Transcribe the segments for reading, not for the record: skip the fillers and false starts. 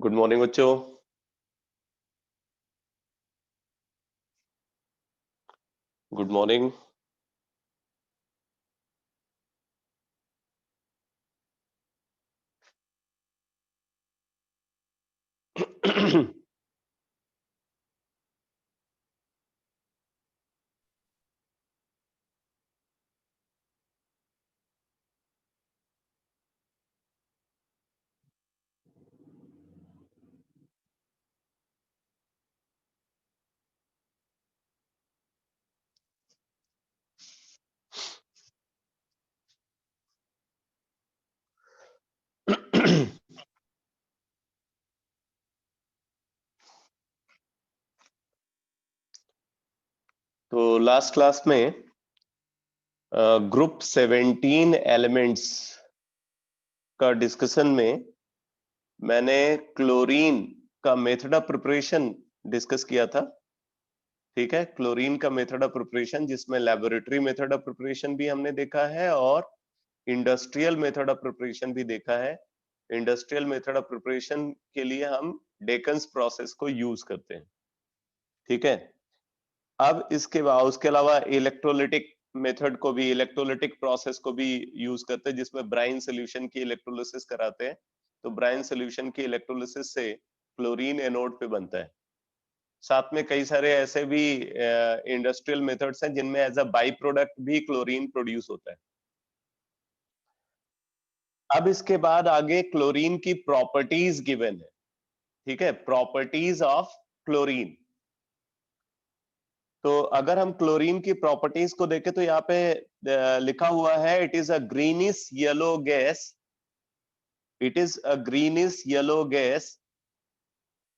Good morning बच्चों। Good morning. तो last class में ग्रुप 17 एलिमेंट्स का डिस्कशन में मैंने क्लोरीन का मेथड ऑफ प्रिपरेशन डिस्कस किया था। ठीक है, क्लोरीन का मेथड ऑफ प्रिपरेशन जिसमें लेबोरेटरी मेथड ऑफ प्रिपरेशन भी हमने देखा है और इंडस्ट्रियल मेथड ऑफ प्रिपरेशन भी देखा है। इंडस्ट्रियल मेथड ऑफ प्रिपरेशन के लिए हम डेकन्स प्रोसेस को यूज करते हैं। ठीक है, अब इसके बाद उसके अलावा इलेक्ट्रोलिटिक मेथड को भी, इलेक्ट्रोलिटिक प्रोसेस को भी यूज करते हैं जिसमें ब्राइन सोल्यूशन की इलेक्ट्रोलिसिस कराते हैं। तो ब्राइन सोल्यूशन की इलेक्ट्रोलिसिस से क्लोरीन एनोड पे बनता है। साथ में कई सारे ऐसे भी इंडस्ट्रियल मेथड्स हैं जिनमें एज अ बाई प्रोडक्ट भी क्लोरीन प्रोड्यूस होता है। अब इसके बाद आगे क्लोरीन की प्रॉपर्टीज गिवन है। ठीक है, प्रॉपर्टीज ऑफ क्लोरीन। तो अगर हम क्लोरीन की प्रॉपर्टीज को देखें तो यहाँ पे लिखा हुआ है it is a greenish yellow gas. It is a greenish yellow gas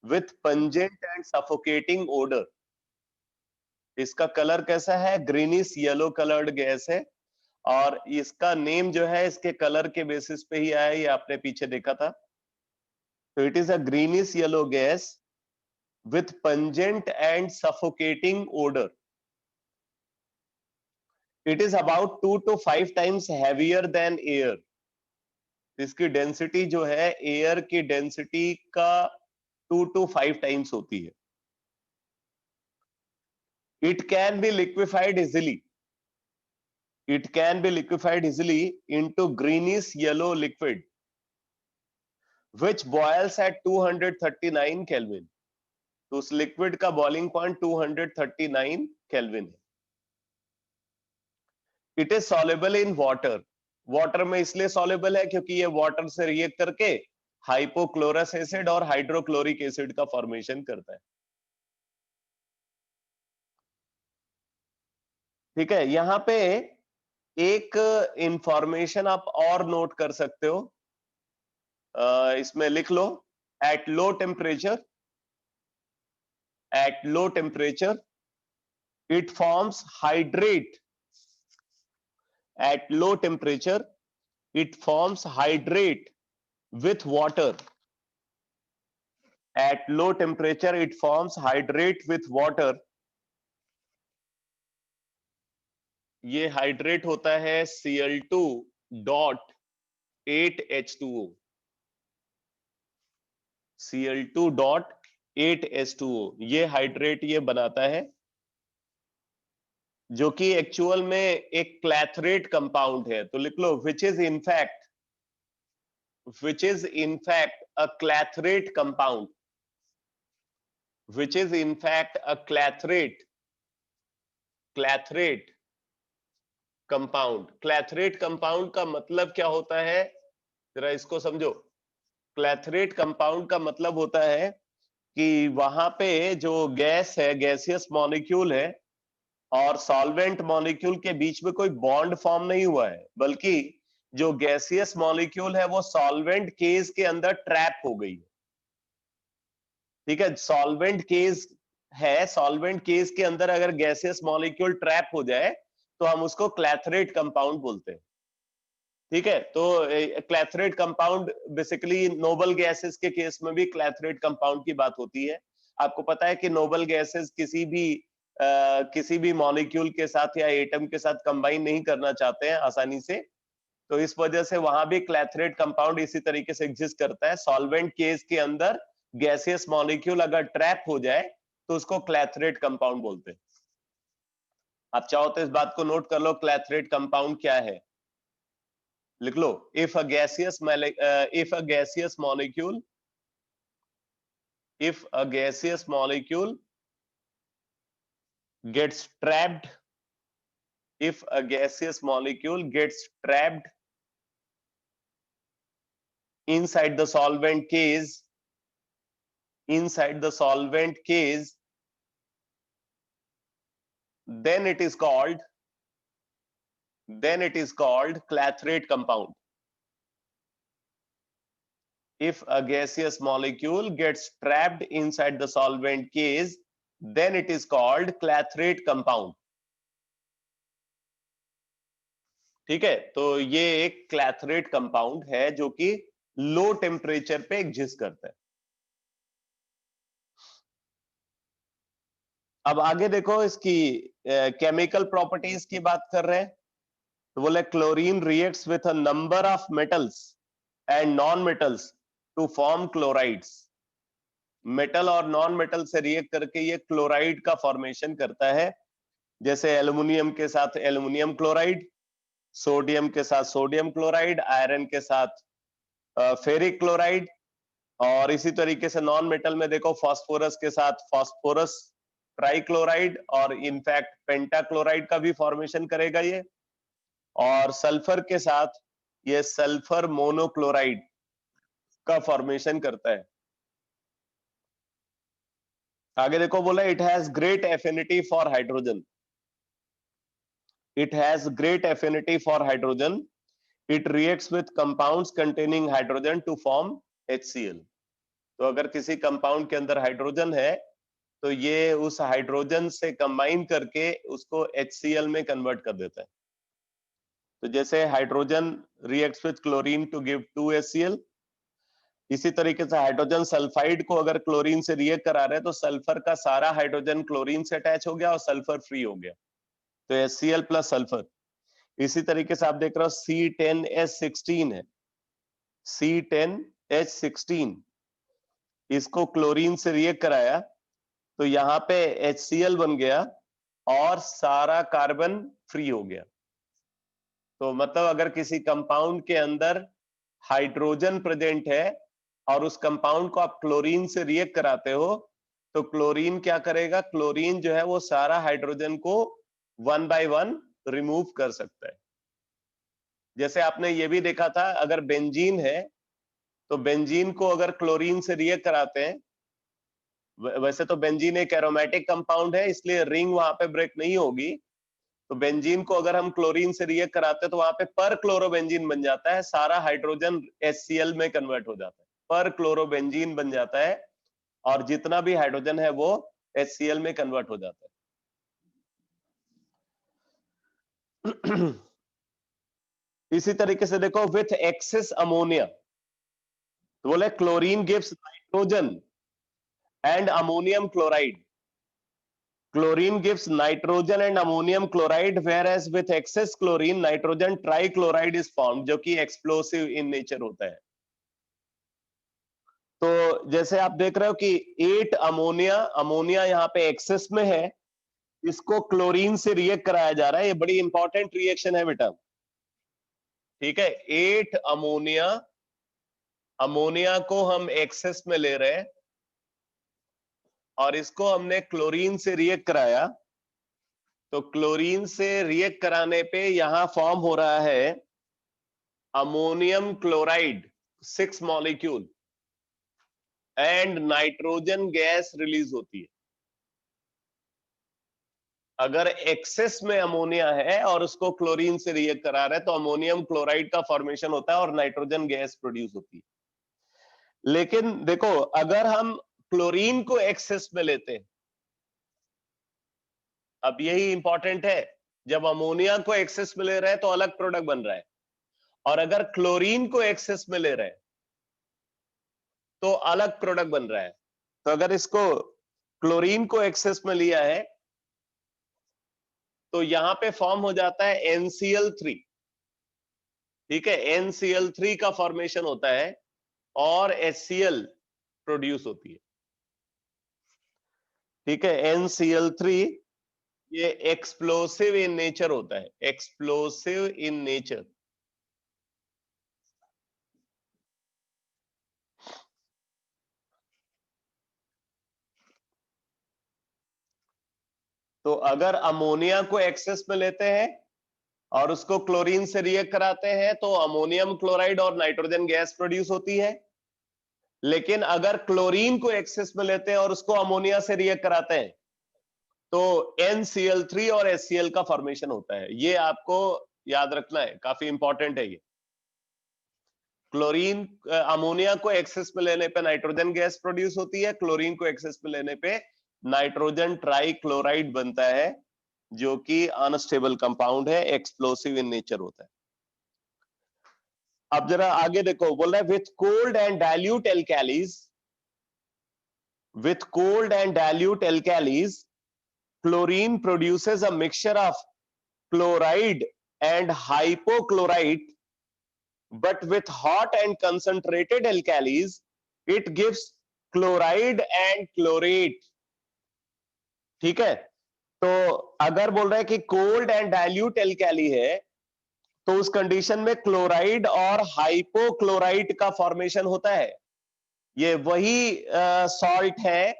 with pungent and suffocating odour. इसका कलर कैसा है? ग्रीनिश येलो कलर्ड गैस है और इसका नेम जो है इसके कलर के बेसिस पे ही आया, ये आपने पीछे देखा था। तो it is a greenish yellow gas with pungent and suffocating odor. It is about 2 to 5 times heavier than air. इसकी डेंसिटी जो है एयर की डेंसिटी का 2 to 5 टाइम्स होती है। It can be liquefied easily. It can be liquefied easily into greenish yellow liquid, which boils at 239 Kelvin. तो उस liquid का बॉइलिंग पॉइंट 239 केल्विन है। It is soluble in water. Water में इसलिए soluble है क्योंकि ये वाटर से रिएक्ट करके हाइपोक्लोरस एसिड और हाइड्रोक्लोरिक एसिड का फॉर्मेशन करता है। ठीक है, यहां पे एक इंफॉर्मेशन आप और नोट कर सकते हो, इसमें लिख लो। At low temperature, at low temperature it forms hydrate. At low temperature it forms hydrate with water. At low temperature it forms hydrate with water. ये हाइड्रेट होता है Cl2 dot 8H2O। Cl2 dot 8H2O ये hydrate ये बनाता है, जो कि actual में एक क्लैथरेट कंपाउंड है। तो लिख लो which is in fact a clathrate compound, which is in fact a clathrate compound. Clathrate compound का मतलब क्या होता है, जरा इसको समझो। क्लैथरेट कंपाउंड का मतलब होता है कि वहां पे जो गैस है, गैसियस मॉलिक्यूल है और सॉल्वेंट मॉलिक्यूल के बीच में कोई बॉन्ड फॉर्म नहीं हुआ है, बल्कि जो गैसियस मॉलिक्यूल है वो सॉल्वेंट केस के अंदर ट्रैप हो गई है। ठीक है, सॉल्वेंट केस है, सॉल्वेंट केस के अंदर अगर गैसियस मॉलिक्यूल ट्रैप हो जाए तो हम उसको क्लैथरेट कंपाउंड बोलते हैं। ठीक है, तो clathrate compound basically noble gases के केस में भी क्लैथरेट कंपाउंड की बात होती है। आपको पता है कि नोबल गैसेस किसी भी मॉलिक्यूल के साथ या एटम के साथ कंबाइन नहीं करना चाहते हैं आसानी से, तो इस वजह से वहां भी क्लैथरेट कंपाउंड इसी तरीके से एग्जिस्ट करता है। सॉल्वेंट केस के अंदर गैसियस मॉलिक्यूल अगर ट्रैप हो जाए तो उसको क्लैथरेट कंपाउंड बोलते हैं। आप चाहो तो इस बात को नोट कर लो, क्लैथरेट कंपाउंड क्या है, लिख लो। If a gaseous molecule gets trapped if a gaseous molecule gets trapped inside the solvent case then it is called clathrate compound. If a gaseous molecule gets trapped inside the solvent case then it is called clathrate compound. ठीक है, तो ये एक clathrate compound है जो कि low temperature पे exist करता है। अब आगे देखो, इसकी केमिकल प्रॉपर्टीज की बात कर रहे हैं, तो बोले chlorine reacts with a number of metals and non metals to form chlorides. Metal और नॉन मेटल से रिएक्ट करके ये क्लोराइड का फॉर्मेशन करता है, जैसे एल्युमिनियम के साथ एल्युमिनियम क्लोराइड, सोडियम के साथ सोडियम क्लोराइड, आयरन के साथ फेरिक क्लोराइड। और इसी तरीके से नॉन मेटल में देखो, फास्फोरस के साथ फास्फोरस ट्राइक्लोराइड और इनफैक्ट पेंटाक्लोराइड का भी फॉर्मेशन करेगा ये। और सल्फर के साथ ये सल्फर मोनोक्लोराइड का फॉर्मेशन करता है। आगे देखो, बोला it has great affinity for hydrogen. It has great affinity for hydrogen. It reacts with compounds containing hydrogen to form HCl। तो अगर किसी कंपाउंड के अंदर हाइड्रोजन है तो ये उस हाइड्रोजन से कंबाइन करके उसको HCl में कन्वर्ट कर देता है। तो जैसे hydrogen reacts with chlorine to give 2HCl, इसी तरीके से हाइड्रोजन सल्फाइड को अगर क्लोरीन से रिएक्ट करा रहे हैं तो सल्फर का सारा हाइड्रोजन क्लोरीन से अटैच हो गया और सल्फर फ्री हो गया, तो HCl प्लस सल्फर। इसी तरीके से आप देख रहे हो C10H16 है, C10H16 इसको क्लोरीन से रिएक्ट कराया तो यहाँ पे HCl बन गया और सारा कार्बन फ्री हो गया। तो मतलब अगर किसी कंपाउंड के अंदर हाइड्रोजन प्रेजेंट है और उस कंपाउंड को आप क्लोरीन से रिएक्ट कराते हो तो क्लोरीन क्या करेगा, क्लोरीन जो है वो सारा हाइड्रोजन को 1 by 1 रिमूव कर सकता है। जैसे आपने ये भी देखा था, अगर बेंजीन है तो बेंजीन को अगर क्लोरीन से रिएक्ट कराते हैं, वैसे तो बेंजीन एक एरोमेटिक कंपाउंड है इसलिए रिंग वहां पे ब्रेक नहीं होगी, तो बेंजीन को अगर हम क्लोरीन से रिएक्ट कराते हैं तो वहां पे पर क्लोरोबेंजीन बन जाता है, सारा हाइड्रोजन HCl में कन्वर्ट हो जाता है, पर क्लोरोबेंजीन बन जाता है और जितना भी हाइड्रोजन है वो HCl में कन्वर्ट हो जाता है। इसी तरीके से देखो, विथ एक्सेस अमोनिया, तो बोले chlorine gives nitrogen and ammonium chloride. Chlorine gives nitrogen and ammonium chloride, whereas with excess chlorine, nitrogen trichloride is formed, जो कि explosive in nature होता है। तो जैसे आप देख रहे हो कि 8 अमोनिया यहाँ पे एक्सेस में है, इसको क्लोरीन से रिएक्ट कराया जा रहा है। ये बड़ी इंपॉर्टेंट रिएक्शन है बेटा, ठीक है। 8 अमोनिया को हम एक्सेस में ले रहे हैं और इसको हमने क्लोरीन से रिएक्ट कराया, तो क्लोरीन से रिएक्ट कराने पे यहां फॉर्म हो रहा है ammonium chloride 6 molecule and nitrogen gas release होती है। अगर एक्सेस में अमोनिया है और उसको क्लोरीन से रिएक्ट करा रहे हैं तो अमोनियम क्लोराइड का फॉर्मेशन होता है और नाइट्रोजन गैस प्रोड्यूस होती है। लेकिन देखो, अगर हम क्लोरीन को एक्सेस में लेते हैं, अब यही इंपॉर्टेंट है, जब अमोनिया को एक्सेस में ले रहे हैं तो अलग प्रोडक्ट बन रहा है, और अगर क्लोरीन को एक्सेस में ले रहे हैं तो अलग प्रोडक्ट बन रहा है। तो अगर इसको क्लोरीन को एक्सेस में लिया है तो यहां पे फॉर्म हो जाता है NCl3, ठीक है, NCl3 का फॉर्मेशन होता है और HCl प्रोड्यूस होती है। ठीक है, NCl3 ये एक्सप्लोसिव इन नेचर होता है, एक्सप्लोसिव इन नेचर। तो अगर अमोनिया को एक्सेस में लेते हैं और उसको क्लोरीन से रिएक्ट कराते हैं तो अमोनियम क्लोराइड और नाइट्रोजन गैस प्रोड्यूस होती है। लेकिन अगर क्लोरीन को एक्सेस में लेते हैं और उसको अमोनिया से रिएक्ट कराते हैं तो NCl3 और HCl का फॉर्मेशन होता है। ये आपको याद रखना है, काफी इंपॉर्टेंट है ये। क्लोरीन अमोनिया को एक्सेस में लेने पे नाइट्रोजन गैस प्रोड्यूस होती है, क्लोरीन को एक्सेस में लेने पे नाइट्रोजन ट्राई क्लोराइड बनता है, जो कि अनस्टेबल कंपाउंड है, एक्सप्लोसिव इन नेचर होता है। अब जरा आगे देखो, बोल रहा है with cold and dilute alkalies, with cold and dilute alkalis, chlorine produces a mixture of chloride and hypochlorite, but with hot and concentrated alkalis, it gives chloride and chlorate. ठीक है, तो अगर बोल रहा है कि कोल्ड एंड डाइल्यूट एल्काली है तो उस कंडीशन में क्लोराइड और हाइपोक्लोराइट का फॉर्मेशन होता है। ये वही सॉल्ट है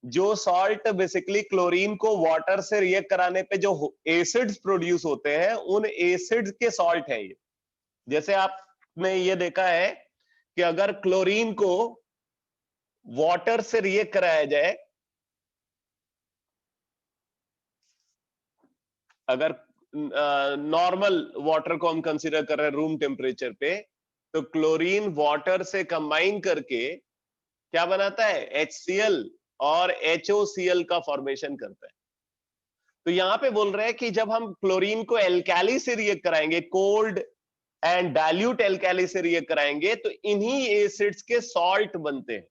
जो सॉल्ट बेसिकली क्लोरीन को वाटर से रिएक्ट कराने पे जो एसिड्स प्रोड्यूस होते हैं उन एसिड्स के सॉल्ट है ये। जैसे आपने ये देखा है कि अगर क्लोरीन को वाटर से रिएक्ट कराया जाए, अगर नॉर्मल वाटर को हम कंसीडर कर रहे हैं रूम टेम्परेचर पे, तो क्लोरीन वाटर से कंबाइन करके क्या बनाता है, HCl और HOCl का फॉर्मेशन करता है। तो यहां पे बोल रहे हैं कि जब हम क्लोरीन को एल्काली से रिएक्ट कराएंगे, कोल्ड एंड डाइल्यूट एल्काली से रिएक्ट कराएंगे, तो इन्हीं एसिड्स के सॉल्ट बनते हैं।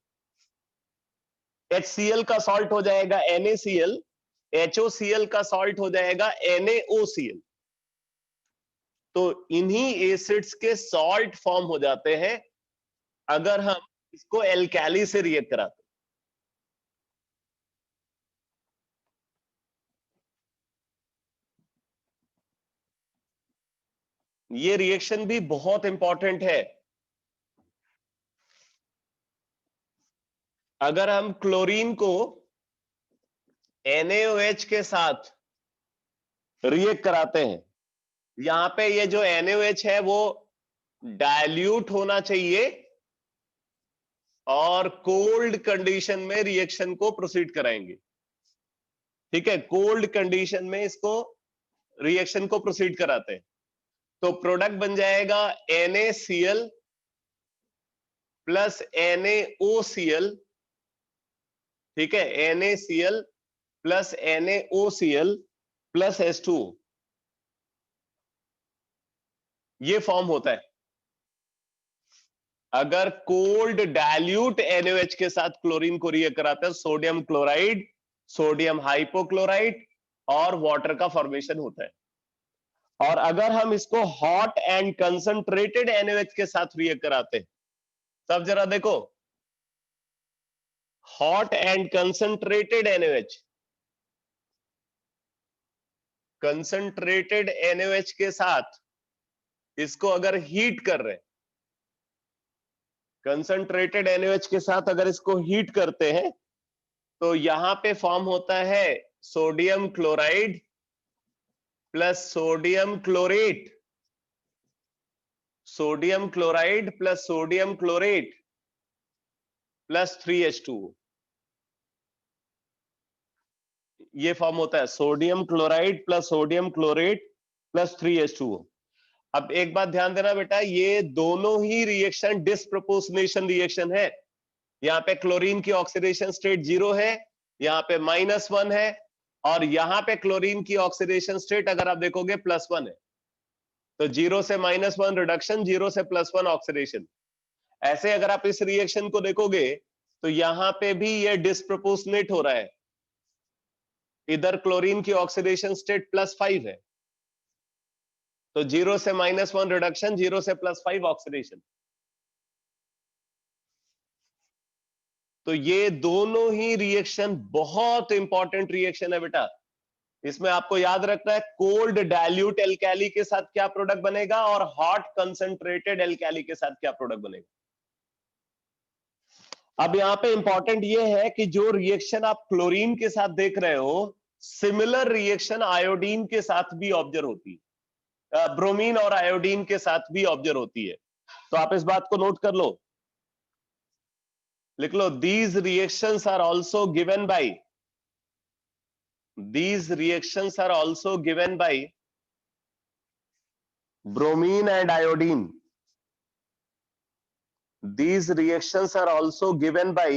HCl का सॉल्ट हो जाएगा NaCl, HOCl का सॉल्ट हो जाएगा NaOCl। तो इन्हीं एसिड्स के सॉल्ट फॉर्म हो जाते हैं अगर हम इसको एल्काली से रिएक्ट कराते हैं। ये रिएक्शन भी बहुत इंपॉर्टेंट है। अगर हम क्लोरीन को NaOH के साथ रिएक्ट कराते हैं, यहां पे ये जो NaOH है वो डाइल्यूट होना चाहिए और कोल्ड कंडीशन में रिएक्शन को प्रोसीड कराएंगे। ठीक है, कोल्ड कंडीशन में इसको रिएक्शन को प्रोसीड कराते हैं तो प्रोडक्ट बन जाएगा NaCl प्लस NaOCl। ठीक है, NaCl plus NaOCl plus H2O, ये फॉर्म होता है अगर कोल्ड डाइल्यूट NaOH के साथ क्लोरीन को रिएक्ट कराते हैं। सोडियम क्लोराइड, सोडियम हाइपोक्लोराइट और वाटर का फॉर्मेशन होता है। और अगर हम इसको हॉट एंड कंसंट्रेटेड NaOH के साथ रिएक्ट कराते हैं, तब जरा देखो, hot and concentrated NaOH, concentrated NaOH के साथ इसको अगर हीट कर रहे हैं, कंसंट्रेटेड NaOH के साथ अगर इसको हीट करते हैं तो यहां पे फॉर्म होता है sodium chloride plus sodium chlorate, sodium chloride plus sodium chlorate plus 3H2O। ये फॉर्म होता है sodium chloride plus sodium chlorate plus 3H2O। अब एक बात ध्यान देना बेटा, ये दोनों ही रिएक्शन डिस्प्रोपोर्शनेशन रिएक्शन है। यहाँ पे क्लोरीन की ऑक्सीडेशन स्टेट 0 है, यहाँ पे -1 है, और यहाँ पे क्लोरीन की ऑक्सीडेशन स्टेट अगर आप देखोगे +1 है। तो 0 से -1 रिडक्शन, 0 से +1 ऑक्सीडेशन। ऐसे अगर आप इस रिएक्शन को देखोगे तो यहाँ पे भी ये डिस्प्रोपोर्शनेट हो रहा है। इधर क्लोरीन की ऑक्सीडेशन स्टेट +5 है तो 0 से -1 रिडक्शन, 0 से +5 ऑक्सीडेशन। तो ये दोनों ही रिएक्शन बहुत इंपॉर्टेंट रिएक्शन है बेटा। इसमें आपको याद रखना है कोल्ड डाइल्यूट एल्काली के साथ क्या प्रोडक्ट बनेगा और हॉट कंसंट्रेटेड एल्काली के साथ क्या प्रोडक्ट बनेगा। अब यहां पे इंपॉर्टेंट ये है कि जो रिएक्शन आप क्लोरीन के साथ देख रहे हो, सिमिलर रिएक्शन आयोडीन के साथ भी ऑब्जर्व होती है, ब्रोमीन और आयोडीन के साथ भी ऑब्जर्व होती है। तो आप इस बात को नोट कर लो, लिख लो, these reactions are also given by bromine and iodine. These reactions are also given by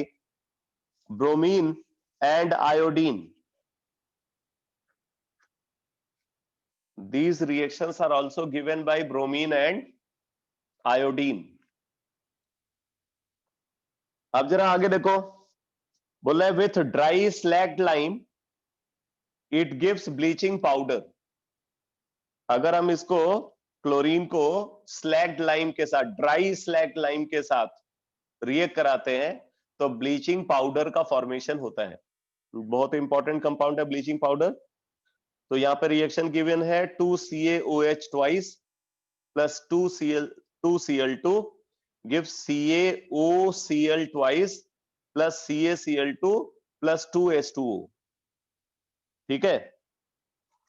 bromine and iodine. These reactions are also given by bromine and iodine. अब जरा आगे देखो, बोला है with dry slacked lime it gives bleaching powder. अगर हम इसको chlorine को स्लैग्ड लाइम के साथ, ड्राई स्लैग्ड लाइम के साथ रिएक्ट कराते हैं तो ब्लीचिंग पाउडर का फॉर्मेशन होता है। बहुत इंपॉर्टेंट कंपाउंड है ब्लीचिंग पाउडर। तो यहाँ पे रिएक्शन गिवन है 2CaOH twice plus 2Cl2 gives CaOCl twice plus CaCl2 plus 2H2O। ठीक है,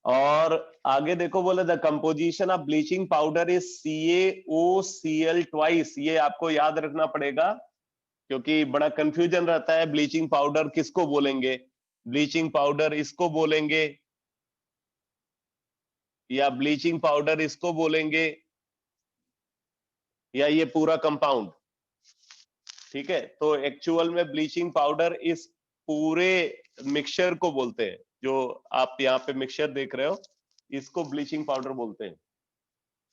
और आगे देखो, बोले the composition of bleaching powder is CaOCl twice. ये आपको याद रखना पड़ेगा क्योंकि बड़ा कंफ्यूजन रहता है, ब्लीचिंग पाउडर किसको बोलेंगे, ब्लीचिंग पाउडर इसको बोलेंगे या ब्लीचिंग पाउडर इसको बोलेंगे या ये पूरा कंपाउंड। ठीक है, तो एक्चुअल में ब्लीचिंग पाउडर इस पूरे मिक्सचर को बोलते हैं। जो आप यहाँ पे मिक्सचर देख रहे हो इसको ब्लीचिंग पाउडर बोलते हैं।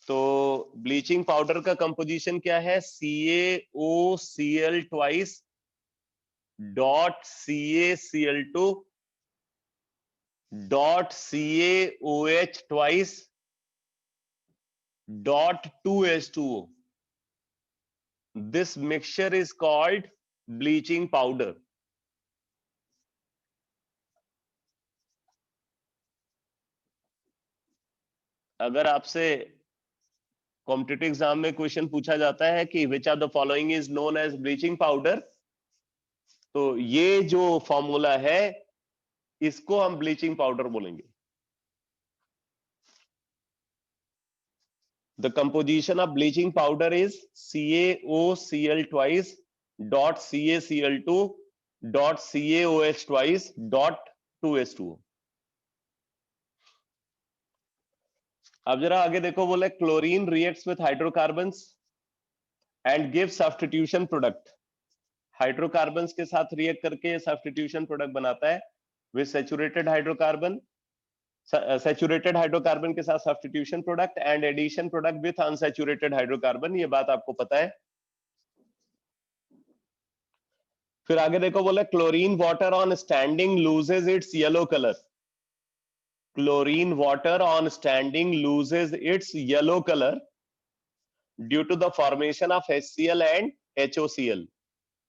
तो ब्लीचिंग पाउडर का कंपोजिशन क्या है, CaOCl twice dot CaCl2 dot CaOH twice dot 2H2O. This mixture is called bleaching powder. अगर आपसे कॉम्पिटिटिव एग्जाम में क्वेश्चन पूछा जाता है कि which of the following is known as bleaching powder, तो ये जो फॉर्मूला है इसको हम ब्लीचिंग पाउडर बोलेंगे। The composition of bleaching powder is CaOCl twice dot CaCl2 dot CaOH twice dot 2H2O. अब जरा आगे देखो, बोले chlorine reacts with hydrocarbons and give substitution product. Hydrocarbons के साथ रिएक्ट करके सब्स्टिट्यूशन प्रोडक्ट बनाता है with saturated hydrocarbon, saturated hydrocarbon के साथ substitution product and addition product with unsaturated hydrocarbon. ये बात आपको पता है। फिर आगे देखो, बोले chlorine water on standing loses its yellow colour. Chlorine water on standing loses its yellow colour due to the formation of HCl and HOCl।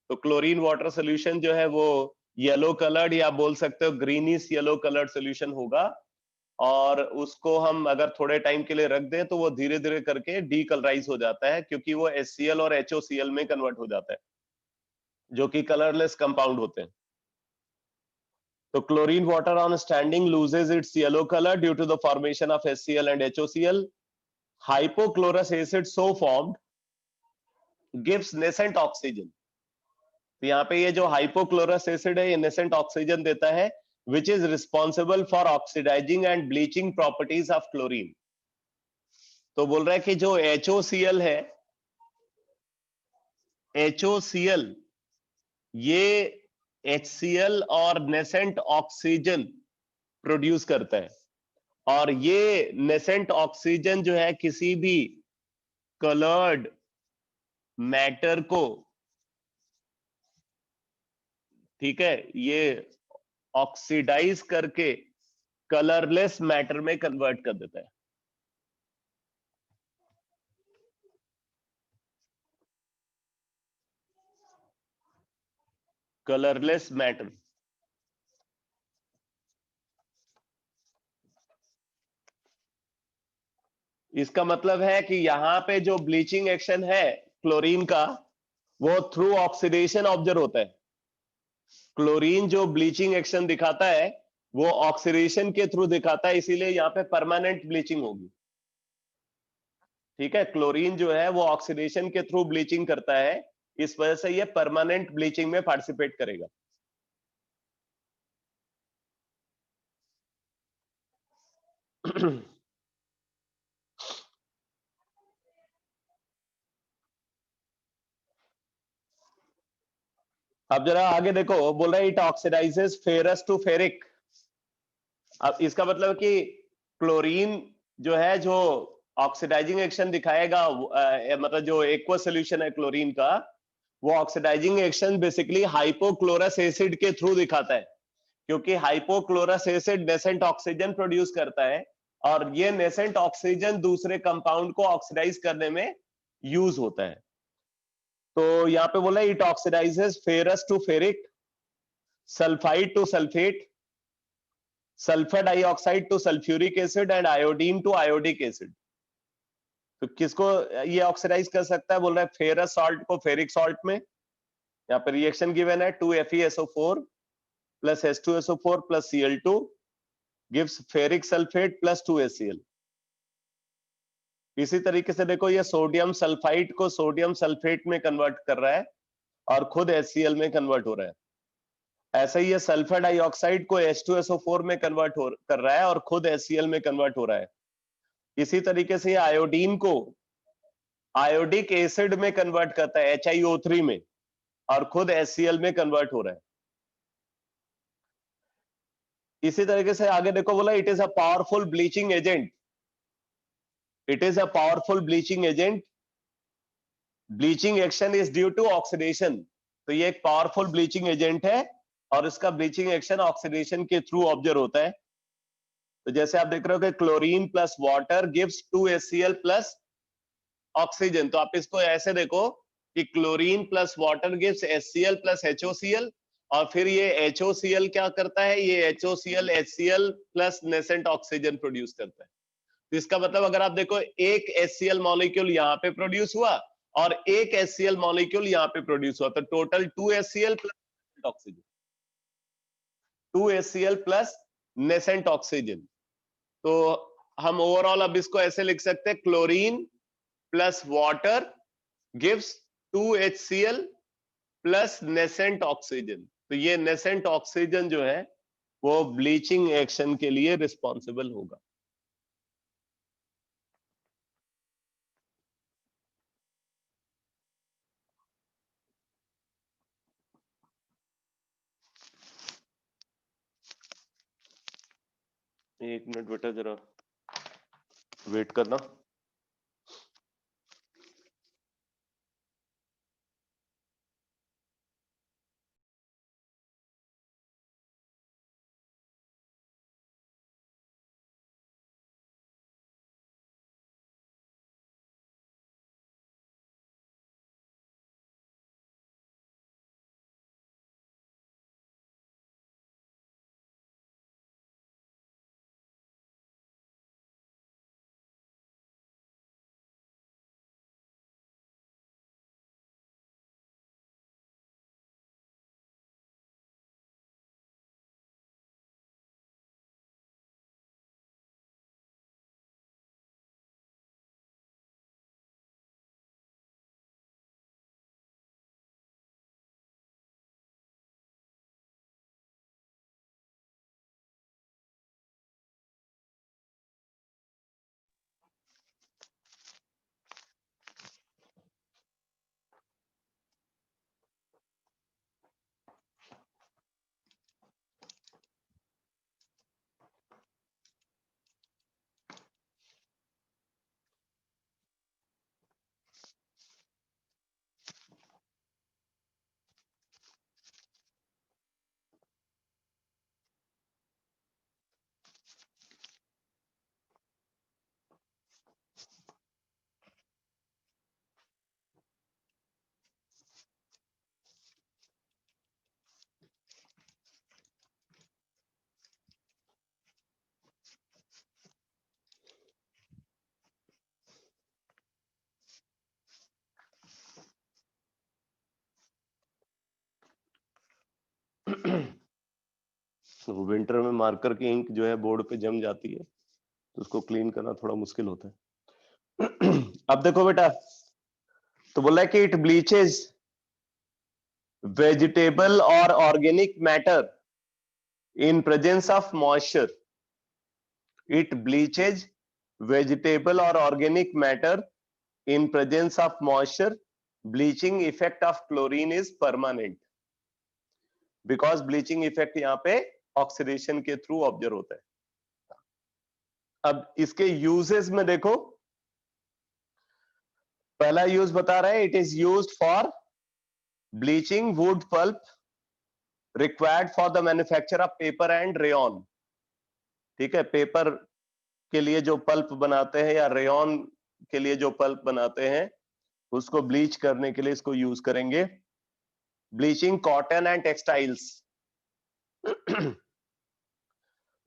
तो क्लोरीन वाटर सोल्यूशन जो है वो येलो कलर्ड या बोल सकते हो ग्रीनिश येलो कलर्ड सोल्यूशन होगा, और उसको हम अगर थोड़े टाइम के लिए रख दें तो वो धीरे धीरे करके डीकलराइज हो जाता है क्योंकि वो HCl और HOCl में कन्वर्ट हो जाता है जो कि कलरलेस कंपाउंड होते हैं। तो chlorine water on standing loses its yellow colour due to the formation of HCl and HOCl. Hypochlorous acid so formed gives nascent oxygen. तो यहाँ पे ये जो हाइपोक्लोरस एसिड है ये नेसेंट ऑक्सीजन देता है which is responsible for oxidizing and bleaching properties of chlorine. तो बोल रहा है कि जो HOCl है, HOCl ये HCl और नेसेंट ऑक्सीजन प्रोड्यूस करता है, और ये नेसेंट ऑक्सीजन जो है किसी भी कलर्ड मैटर को, ठीक है, ये ऑक्सीडाइज करके कलरलेस मैटर में कन्वर्ट कर देता है। Colourless matter. इसका मतलब है कि यहां पे जो ब्लीचिंग एक्शन है क्लोरीन का, वो थ्रू ऑक्सीडेशन ऑब्जर्व होता है। क्लोरीन जो ब्लीचिंग एक्शन दिखाता है वो ऑक्सीडेशन के थ्रू दिखाता है, इसीलिए यहां पे परमानेंट ब्लीचिंग होगी। ठीक है, क्लोरीन जो है वो ऑक्सीडेशन के थ्रू ब्लीचिंग करता है, इस वजह से ये परमानेंट ब्लीचिंग में पार्टिसिपेट करेगा। अब जरा आगे देखो, बोल रहा है it oxidises ferrous to ferric. अब इसका मतलब कि क्लोरीन जो है, जो ऑक्सीडाइजिंग एक्शन दिखाएगा, मतलब जो एक्वस सोल्यूशन है क्लोरीन का, वो oxidising action basically hypochlorous acid के थ्रू दिखाता है, क्योंकि hypochlorous acid nascent oxygen produce करता है, और ये नेसेंट ऑक्सीजन दूसरे कंपाउंड को ऑक्सीडाइज करने में यूज होता है। तो यहाँ पे बोला it oxidises ferrous to ferric, sulphide to sulphate, sulphur dioxide to sulphuric acid and iodine to iodic acid. तो किसको ये ऑक्सीडाइज कर सकता है? बोल रहा है फेरस सॉल्ट को फेरिक सॉल्ट में। यहाँ पे रिएक्शन गिवन है 2FeSO4 plus H2SO4 plus Cl2 gives ferric sulphate plus 2HCl। इसी तरीके से देखो, ये सोडियम सल्फाइड को सोडियम सल्फेट में कन्वर्ट कर रहा है और खुद HCl में कन्वर्ट हो रहा है। ऐसा ही ये सल्फर डाइऑक्साइड को H2SO4 में कन्वर्ट कर रहा है और खुद HCl में कन्वर्ट हो रहा है। इसी तरीके से ये आयोडीन को आयोडिक एसिड में कन्वर्ट करता है HiO3 में, और खुद HCl में कन्वर्ट हो रहा है। इसी तरीके से आगे देखो, बोला it is a powerful bleaching agent. It is a powerful bleaching agent, bleaching action is due to oxidation. तो ये एक पावरफुल ब्लीचिंग एजेंट है और इसका ब्लीचिंग एक्शन ऑक्सीडेशन के थ्रू ऑब्जर्व होता है। तो जैसे आप देख रहे हो कि chlorine plus water gives 2HCl plus oxygen, तो आप इसको ऐसे देखो कि chlorine plus water gives HCl plus HOCl, और फिर ये HOCl क्या करता है? ये HOCl HCl plus nascent oxygen produce करता है। तो इसका मतलब अगर आप देखो, एक HCl मॉलिक्यूल यहाँ पे प्रोड्यूस हुआ और एक HCl मॉलिक्यूल यहाँ पे प्रोड्यूस हुआ, तो total 2HCl plus oxygen, 2HCl plus nascent oxygen. तो हम ओवरऑल अब इसको ऐसे लिख सकते हैं, chlorine plus water gives 2HCl plus nascent oxygen. तो ये नेसेंट ऑक्सीजन जो है वो ब्लीचिंग एक्शन के लिए रिस्पॉन्सिबल होगा। एक मिनट बेटा, जरा वेट करना। विंटर में मार्कर की इंक जो है बोर्ड पे जम जाती है, तो उसको क्लीन करना थोड़ा मुश्किल होता है। अब देखो बेटा, तो बोला है कि इट ब्लीचेज वेजिटेबल और organic matter in presence of moisture. It bleaches vegetable or organic matter in presence of moisture. Bleaching effect of chlorine is permanent because bleaching effect यहाँ पे ऑक्सीडेशन के थ्रू ऑब्जर्व होता है। अब इसके uses में देखो, पहला यूज बता रहा है, it is used for bleaching wood pulp required for the manufacture of paper and rayon. ठीक है, पेपर के लिए जो पल्प बनाते हैं या रेयन के लिए जो पल्प बनाते हैं, उसको ब्लीच करने के लिए इसको यूज करेंगे। Bleaching cotton and textiles.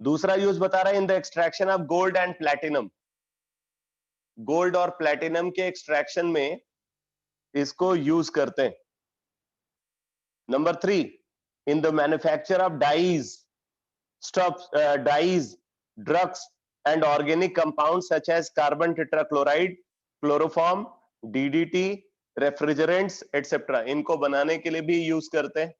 दूसरा यूज बता रहा है in the extraction of gold and platinum. Gold और प्लैटिनम के एक्सट्रैक्शन में इसको यूज करते हैं। Number 3, in the manufacture of dyes, stuff, dyes, drugs and organic compounds such as carbon tetrachloride, chloroform, DDT, refrigerants, etc. इनको बनाने के लिए भी यूज करते हैं।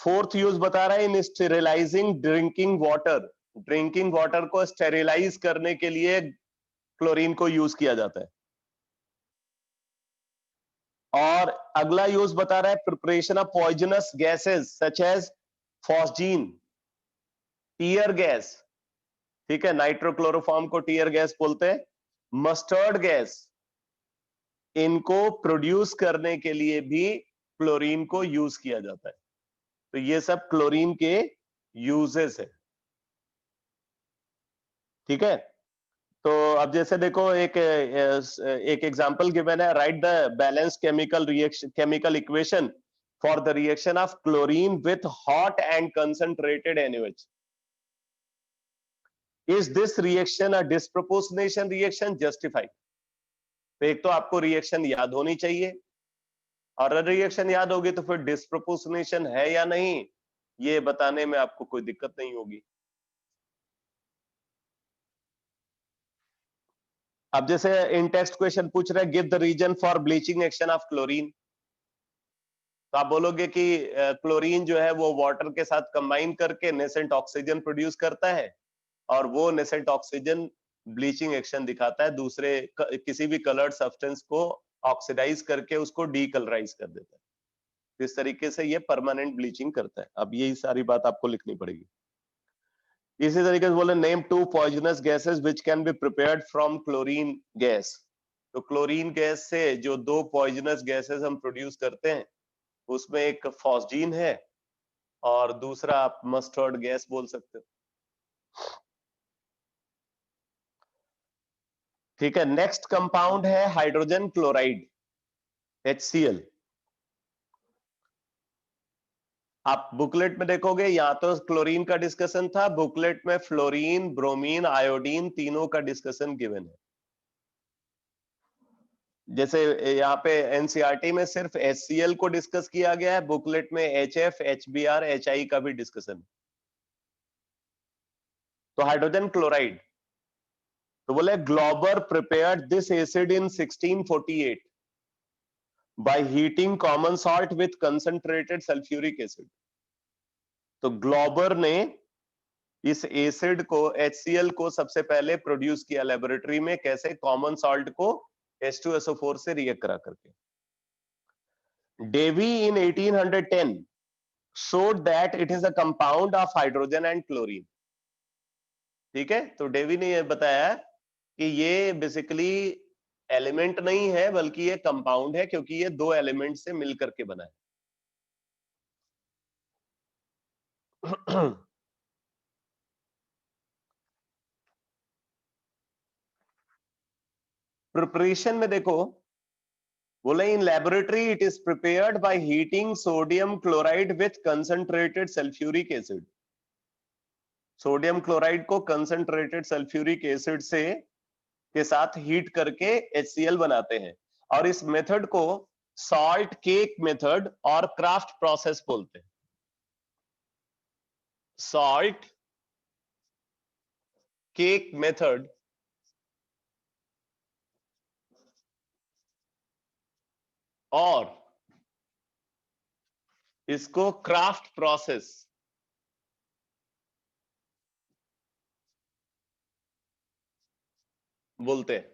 फोर्थ यूज बता रहा है इन स्टेरिलाइजिंग ड्रिंकिंग वाटर। ड्रिंकिंग वाटर को स्टेरिलाइज करने के लिए क्लोरीन को यूज किया जाता है। और अगला यूज बता रहा है preparation of poisonous gases such as phosgene, tear gas. ठीक है, नाइट्रोक्लोरोफॉर्म को टीयर गैस बोलते हैं। मस्टर्ड गैस, इनको प्रोड्यूस करने के लिए भी क्लोरीन को यूज किया जाता है। तो ये सब क्लोरीन के यूजेस है। ठीक है, तो अब जैसे देखो एक एग्जांपल गिवन है, right the balance chemical equation for the reaction of chlorine with hot and concentrated NaOH। Is this reaction a disproportionation reaction? Justify। तो एक तो आपको रिएक्शन याद होनी चाहिए, और रिएक्शन याद होगी तो फिर डिस्प्रोपोर्शनेशन है या नहीं, ये बताने में आपको कोई दिक्कत नहीं होगी। अब जैसे इन टेक्स्ट क्वेश्चन पूछ रहे हैं, give the reason for bleaching action of chlorine. तो आप बोलोगे कि क्लोरीन जो है वो वाटर के साथ कंबाइन करके नेसेंट ऑक्सीजन प्रोड्यूस करता है, और वो नेसेंट ऑक्सीजन ब्लीचिंग एक्शन दिखाता है, दूसरे किसी भी कलर्ड सब्सटेंस को ऑक्सीडाइज करके उसको डीकलराइज कर देता है। इस तरीके से ये परमानेंट ब्लीचिंग करता है। अब यही सारी बात आपको लिखनी पड़ेगी। इसी तरीके से बोले name 2 poisonous gases which can be prepared from chlorine gas. तो क्लोरीन गैस से जो 2 पॉइजनस गैसेस हम प्रोड्यूस करते हैं, उसमें एक फॉस्जीन है और दूसरा आप मस्टर्ड गैस बोल सकते हो। ठीक है, नेक्स्ट कंपाउंड है हाइड्रोजन क्लोराइड, HCl। आप बुकलेट में देखोगे, यहां तो क्लोरीन का डिस्कशन था, बुकलेट में फ्लोरीन, ब्रोमीन, आयोडीन तीनों का डिस्कशन गिवन है। जैसे यहाँ पे एनसीईआरटी में सिर्फ HCl को डिस्कस किया गया है, बुकलेट में HF, HBr, HI का भी डिस्कशन है। तो हाइड्रोजन क्लोराइड, तो बोले Glauber prepared this acid in 1648 by heating common salt with concentrated sulfuric acid। तो ग्लोबर ने इस एसिड को, HCl को सबसे पहले प्रोड्यूस किया लेबोरेटरी में। कैसे? कॉमन सॉल्ट को H2SO4 से रिएक्ट करा करके। Davy in 1810 showed that it is a compound of hydrogen and chlorine। ठीक है, तो डेवी ने यह बताया कि ये बेसिकली एलिमेंट नहीं है, बल्कि ये कंपाउंड है, क्योंकि ये 2 एलिमेंट से मिलकर के बना है। प्रिपरेशन में देखो, बोले in laboratory it is prepared by heating sodium chloride with concentrated sulphuric acid. Sodium chloride को कंसंट्रेटेड सल्फ्यूरिक एसिड से के साथ हीट करके HCl बनाते हैं। और इस मेथड को सॉल्ट केक मेथड और क्राफ्ट प्रोसेस बोलते हैं। सॉल्ट केक मेथड और इसको क्राफ्ट प्रोसेस बोलते हैं।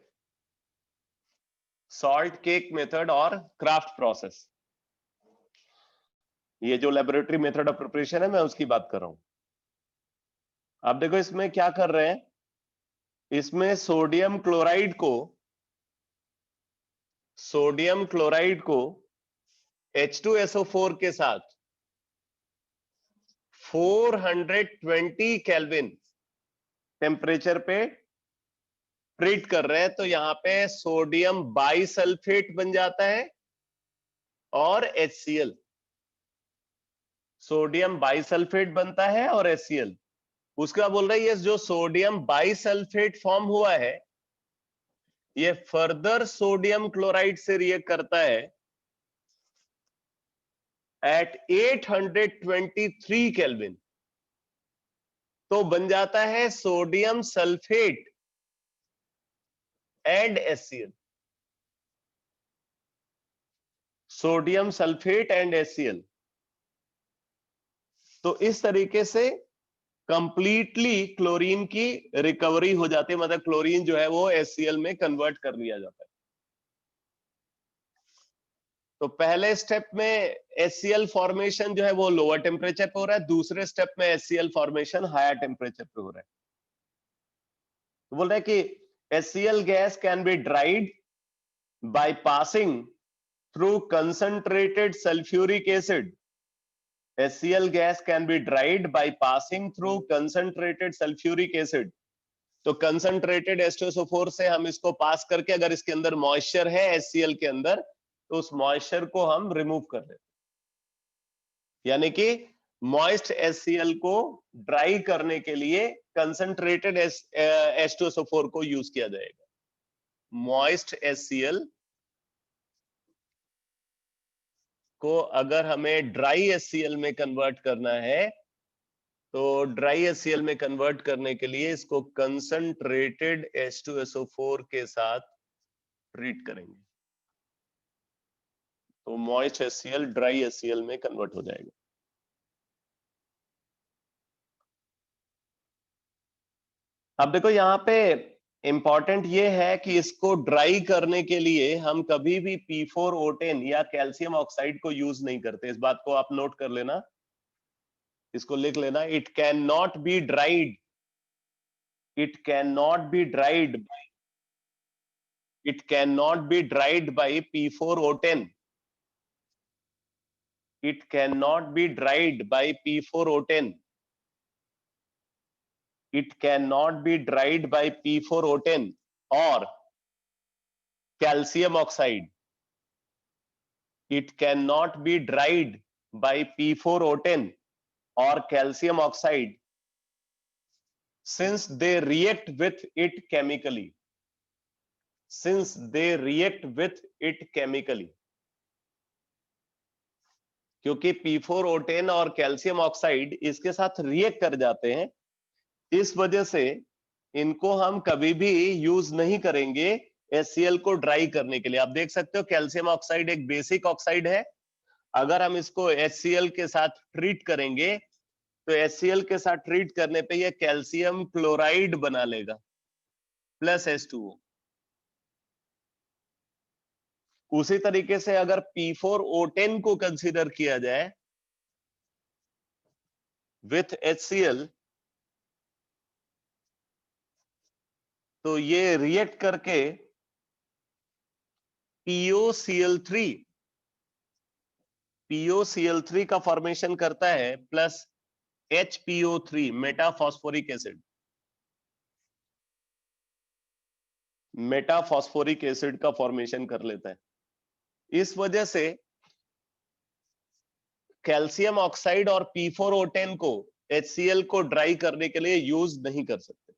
सॉल्ट केक मेथड और क्राफ्ट प्रोसेस, ये जो लेबोरेटरी मेथड ऑफ प्रिपरेशन है मैं उसकी बात कर रहा हूं। अब देखो इसमें क्या कर रहे हैं, इसमें सोडियम क्लोराइड को H2SO4 के साथ 420 केल्विन टेम्परेचर पे ट्रीट कर रहे हैं, तो यहां पे सोडियम बाइसल्फेट बन जाता है और HCl, सोडियम बाइसल्फेट बनता है और HCl। उसके बाद बोल रहे हैं ये जो सोडियम बाइसल्फेट फॉर्म हुआ है ये फर्दर सोडियम क्लोराइड से रिएक्ट करता है एट 823 केल्विन, तो बन जाता है sodium sulphate and HCl, sodium sulphate and HCl। तो इस तरीके से कंप्लीटली क्लोरीन की रिकवरी हो जाती है, मतलब क्लोरीन जो है वो HCl में कन्वर्ट कर लिया जाता है। तो पहले स्टेप में HCl फॉर्मेशन जो है वो लोअर टेम्परेचर पे हो रहा है, दूसरे स्टेप में HCl फॉर्मेशन हायर टेम्परेचर पे हो रहा है। तो बोल रहे हैं कि HCl gas can be dried by passing through concentrated sulphuric acid. HCl gas can be dried by passing through concentrated sulfuric acid। तो कंसंट्रेटेड H2SO4 से हम इसको पास करके अगर इसके अंदर मॉइस्चर है HCl के अंदर तो उस मॉइस्चर को हम रिमूव कर देते, यानी कि मॉइस्ट HCl को ड्राई करने के लिए कंसंट्रेटेड H2SO4 को यूज किया जाएगा। मॉइस्ट HCl को अगर हमें ड्राई HCl में कन्वर्ट करना है तो ड्राई HCl में कन्वर्ट करने के लिए इसको कंसंट्रेटेड H2SO4 के साथ ट्रीट करेंगे, तो मॉइस्ट HCl ड्राई HCl में कन्वर्ट हो जाएगा। अब देखो यहाँ पे इंपॉर्टेंट ये है कि इसको ड्राई करने के लिए हम कभी भी P4O10 या कैल्शियम ऑक्साइड को यूज नहीं करते, इस बात को आप नोट कर लेना, इसको लिख लेना। It can not be dried, it can not be dried, it cannot be dried by P4O10, it cannot be dried by P4O10, it cannot be dried by P4O10 or calcium oxide, it cannot be dried by P4O10 or calcium oxide since they react with it chemically, since they react with it chemically। क्योंकि P4O10 और calcium oxide इसके साथ react कर जाते हैं, इस वजह से इनको हम कभी भी यूज नहीं करेंगे HCl को ड्राई करने के लिए। आप देख सकते हो कैल्शियम ऑक्साइड एक बेसिक ऑक्साइड है, अगर हम इसको HCl के साथ ट्रीट करेंगे तो HCl के साथ ट्रीट करने पे ये कैल्शियम क्लोराइड बना लेगा प्लस H2O। उसी तरीके से अगर P4O10 को कंसीडर किया जाए विथ HCl तो ये रिएक्ट करके POCl3 का फॉर्मेशन करता है plus HPO3 metaphosphoric acid, metaphosphoric acid का फॉर्मेशन कर लेता है। इस वजह से कैल्शियम ऑक्साइड और P4O10 को HCl को ड्राई करने के लिए यूज नहीं कर सकते।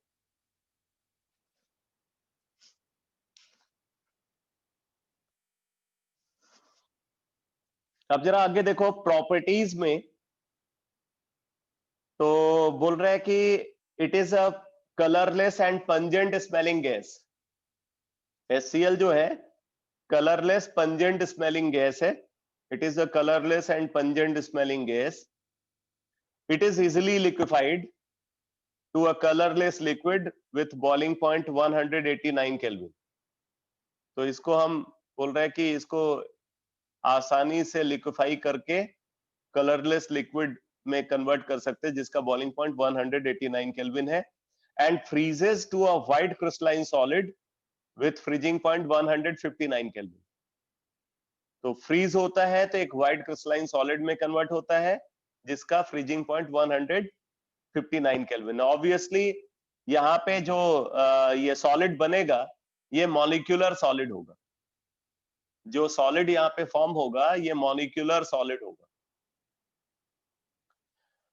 अब जरा आगे देखो प्रॉपर्टीज में, तो बोल रहा है कि it is a colourless and pungent smelling gas. HCl जो है कलरलेस पंजेंट स्मेलिंग गैस है। It is a colourless and pungent smelling gas. It is easily liquefied to a colourless liquid with boiling point 189 kelvin. तो इसको हम बोल रहे हैं कि इसको आसानी से लिक्विफाई करके कलरलेस लिक्विड में कन्वर्ट कर सकते हैं, जिसका बॉइलिंग पॉइंट 189 केल्विन है, and freezes to a white crystalline solid with freezing point 159 kelvin. तो फ्रीज होता है तो एक व्हाइट क्रिस्टलाइन सॉलिड में कन्वर्ट होता है, जिसका फ्रीजिंग पॉइंट 159 केल्विन। ऑब्वियसली यहाँ पे जो ये सॉलिड बनेगा ये मॉलिक्यूलर सॉलिड होगा। जो सॉलिड यहाँ पे फॉर्म होगा ये मॉलिक्यूलर सॉलिड होगा।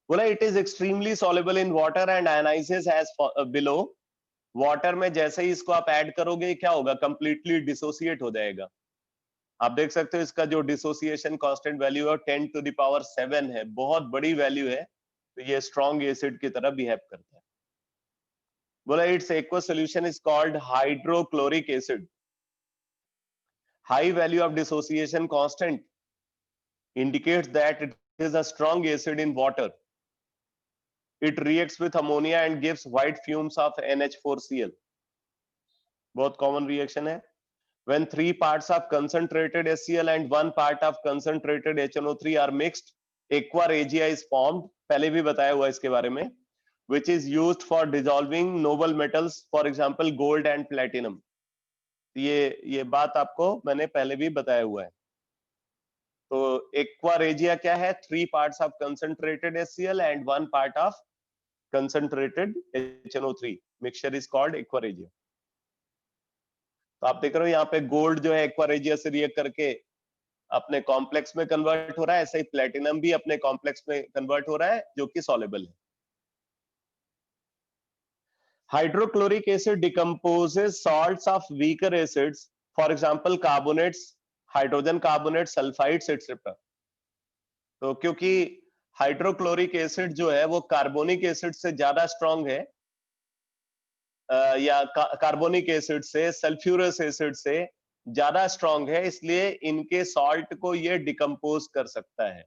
बोला it is extremely soluble in water and ionises as below. Water में जैसे ही इसको आप ऐड करोगे क्या होगा, कंप्लीटली डिसोसिएट हो जाएगा। आप देख सकते हो इसका जो डिसोसिएशन कांस्टेंट वैल्यू है 10⁷ है, बहुत बड़ी वैल्यू है। तो ये स्ट्रॉन्ग एसिड की तरह बिहेव करता है। बोला it's aqueous solution is called hydrochloric acid. High value of dissociation constant indicates that it is a strong acid in water. It reacts with ammonia and gives white fumes of NH4Cl. बहुत common reaction है। When 3 parts of concentrated HCl and 1 part of concentrated HNO3 are mixed, aqua regia is formed. पहले भी बताया हुआ इसके बारे में, which is used for dissolving noble metals, for example gold and platinum. ये बात आपको मैंने पहले भी बताया हुआ है। तो एक्वा रेजिया क्या है, 3 parts of concentrated HCl and 1 part of concentrated HNO3 mixture is called aqua regia. तो आप देख रहे हो यहाँ पे गोल्ड जो है एक्वा रेजिया से रिएक्ट करके अपने कॉम्प्लेक्स में कन्वर्ट हो रहा है, ऐसे ही प्लेटिनम भी अपने कॉम्प्लेक्स में कन्वर्ट हो रहा है जो कि सॉल्युबल है। Hydrochloric acid decomposes salts of weaker acids, for example carbonates, hydrogen carbonate, sulphides etcetera. तो क्योंकि हाइड्रोक्लोरिक एसिड जो है वो कार्बोनिक एसिड से ज्यादा स्ट्रॉन्ग है, या कार्बोनिक एसिड से, सल्फ्यूरस एसिड से ज्यादा स्ट्रॉन्ग है, इसलिए इनके सॉल्ट को ये डिकम्पोज कर सकता है।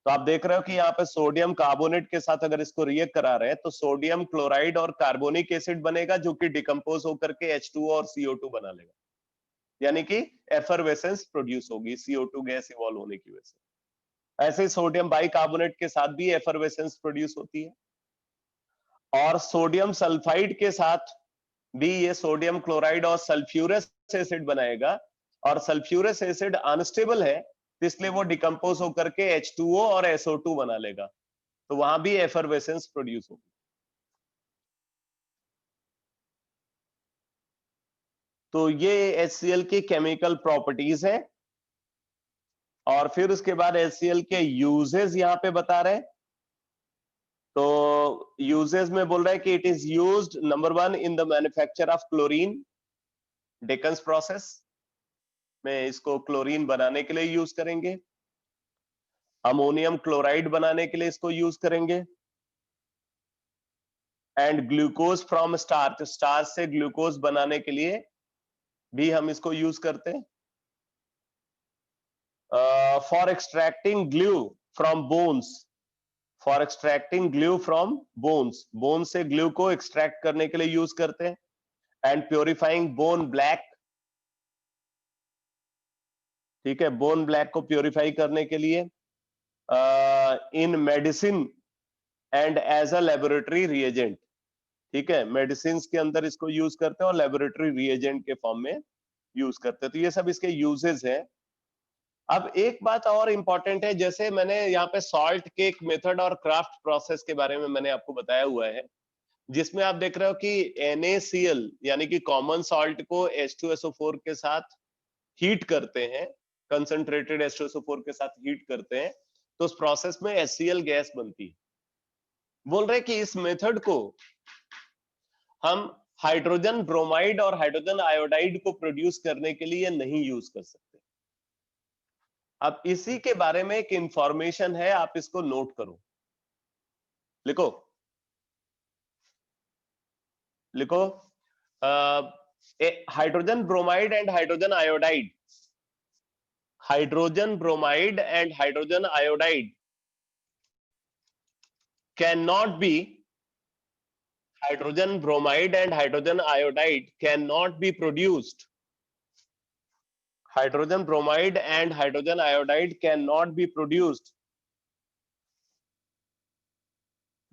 तो आप देख रहे हो कि यहाँ पे सोडियम कार्बोनेट के साथ अगर इसको रिएक्ट करा रहे हैं तो सोडियम क्लोराइड और कार्बोनिक एसिड बनेगा, जो कि डिकम्पोज होकर के H2O और CO2 बना लेगा, यानी कि एफरवेसेंस प्रोड्यूस होगी CO2 गैस इवॉल्व होने की वजह से। ऐसे ही सोडियम बाइकार्बोनेट के साथ भी एफरवेसेंस प्रोड्यूस होती है, और सोडियम सल्फाइड के साथ भी ये सोडियम क्लोराइड और सल्फ्यूरस एसिड बनाएगा, और सल्फ्यूरस एसिड अनस्टेबल है इसलिए वो डिकम्पोज होकर के H2O और SO2 बना लेगा, तो वहां भी एफरवेसेंस प्रोड्यूस होगी। तो ये HCl की केमिकल प्रॉपर्टीज है। और फिर उसके बाद HCl के यूजेस यहाँ पे बता रहे हैं। तो यूजेस में बोल रहा है कि it is used number 1 in the manufacture of chlorine. Deacon's process में इसको क्लोरीन बनाने के लिए यूज करेंगे, अमोनियम क्लोराइड बनाने के लिए इसको यूज करेंगे, and glucose from starch, starch से ग्लूकोज बनाने के लिए भी हम इसको यूज करते हैं। For extracting glue from bones, for extracting glue from bones, bone से ग्लू को एक्सट्रैक्ट करने के लिए यूज करते हैं, एंड प्योरीफाइंग बोन ब्लैक, ठीक है, बोन ब्लैक को प्योरीफाई करने के लिए, in medicine and as a laboratory reagent, ठीक है, मेडिसिन के अंदर इसको यूज करते हैं और लेबोरेटरी रिएजेंट के फॉर्म में यूज करते हैं। तो ये सब इसके यूजेस हैं। अब एक बात और इंपॉर्टेंट है, जैसे मैंने यहाँ पे सॉल्ट केक मेथड और क्राफ्ट प्रोसेस के बारे में मैंने आपको बताया हुआ है, जिसमें आप देख रहे हो कि NaCl यानी कि कॉमन सॉल्ट को H2SO4 के साथ हीट करते हैं, कंसंट्रेटेड H2SO4 के साथ हीट करते हैं, तो उस प्रोसेस में HCl गैस बनती है। बोल रहे कि इस मेथड को हम हाइड्रोजन ब्रोमाइड और हाइड्रोजन आयोडाइड को प्रोड्यूस करने के लिए नहीं यूज कर सकते। अब इसी के बारे में एक इंफॉर्मेशन है, आप इसको नोट करो, लिखो लिखो। Hydrogen bromide and hydrogen iodide, hydrogen bromide and hydrogen iodide can not be, hydrogen bromide and hydrogen iodide cannot be produced, hydrogen bromide and hydrogen iodide cannot be produced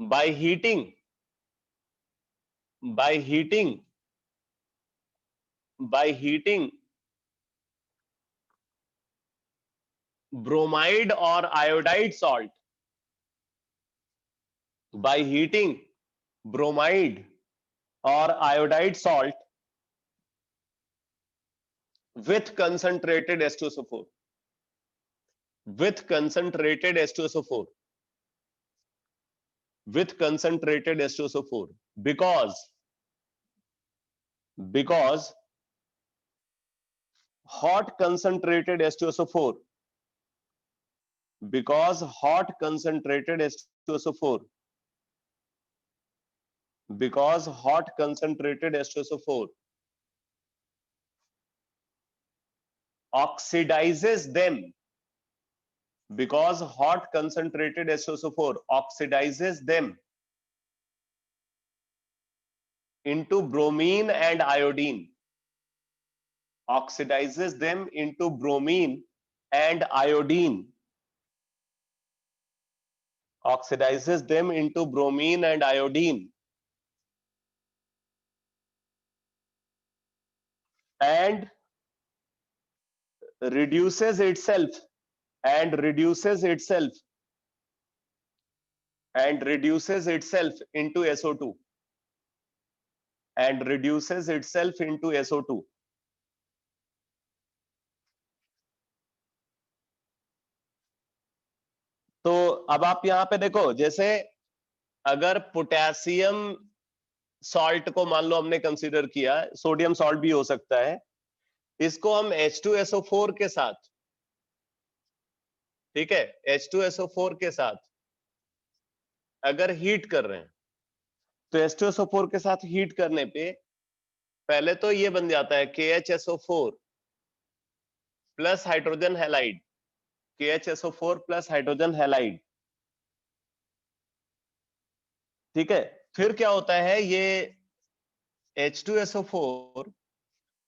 by heating, by heating, by heating bromide or iodide salt, by heating bromide or iodide salt with concentrated H2SO4, with concentrated H2SO4, with concentrated H2SO4, because hot concentrated H2SO4, because hot concentrated H2SO4, because hot concentrated H2SO4 oxidizes them, because hot concentrated H2SO4 oxidizes them into bromine and iodine, oxidizes them into bromine and iodine, oxidizes them into bromine and iodine, and reduces itself, and reduces itself, and reduces itself into SO2, and reduces itself into SO2. तो अब आप यहां पे देखो, जैसे अगर potassium salt को मान लो हमने कंसीडर किया, सोडियम सॉल्ट भी हो सकता है, इसको हम H2SO4 के साथ, ठीक है, H2SO4 के साथ अगर हीट कर रहे हैं, तो H2SO4 के साथ हीट करने पे पहले तो ये बन जाता है KHSO4 plus hydrogen halide, KHSO4 plus hydrogen halide, ठीक है। फिर क्या होता है, ये H2SO4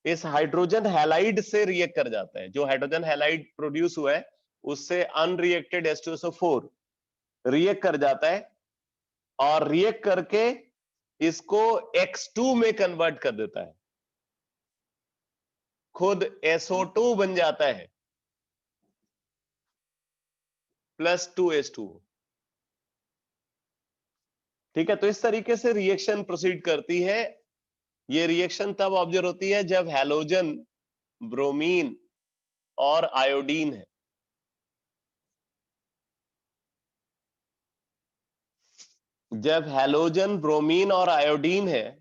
इस हाइड्रोजन हैलाइड से रिएक्ट कर जाता है, जो हाइड्रोजन हैलाइड प्रोड्यूस हुआ है उससे अनरिएक्टेड H2SO4 रिएक्ट कर जाता है, और रिएक्ट करके इसको X2 में कन्वर्ट कर देता है, खुद SO2 बन जाता है प्लस 2H2, ठीक है। तो इस तरीके से रिएक्शन प्रोसीड करती है। ये रिएक्शन तब ऑब्जर्व होती है जब हैलोजन, ब्रोमीन और आयोडीन है। जब हैलोजन, ब्रोमीन और आयोडीन है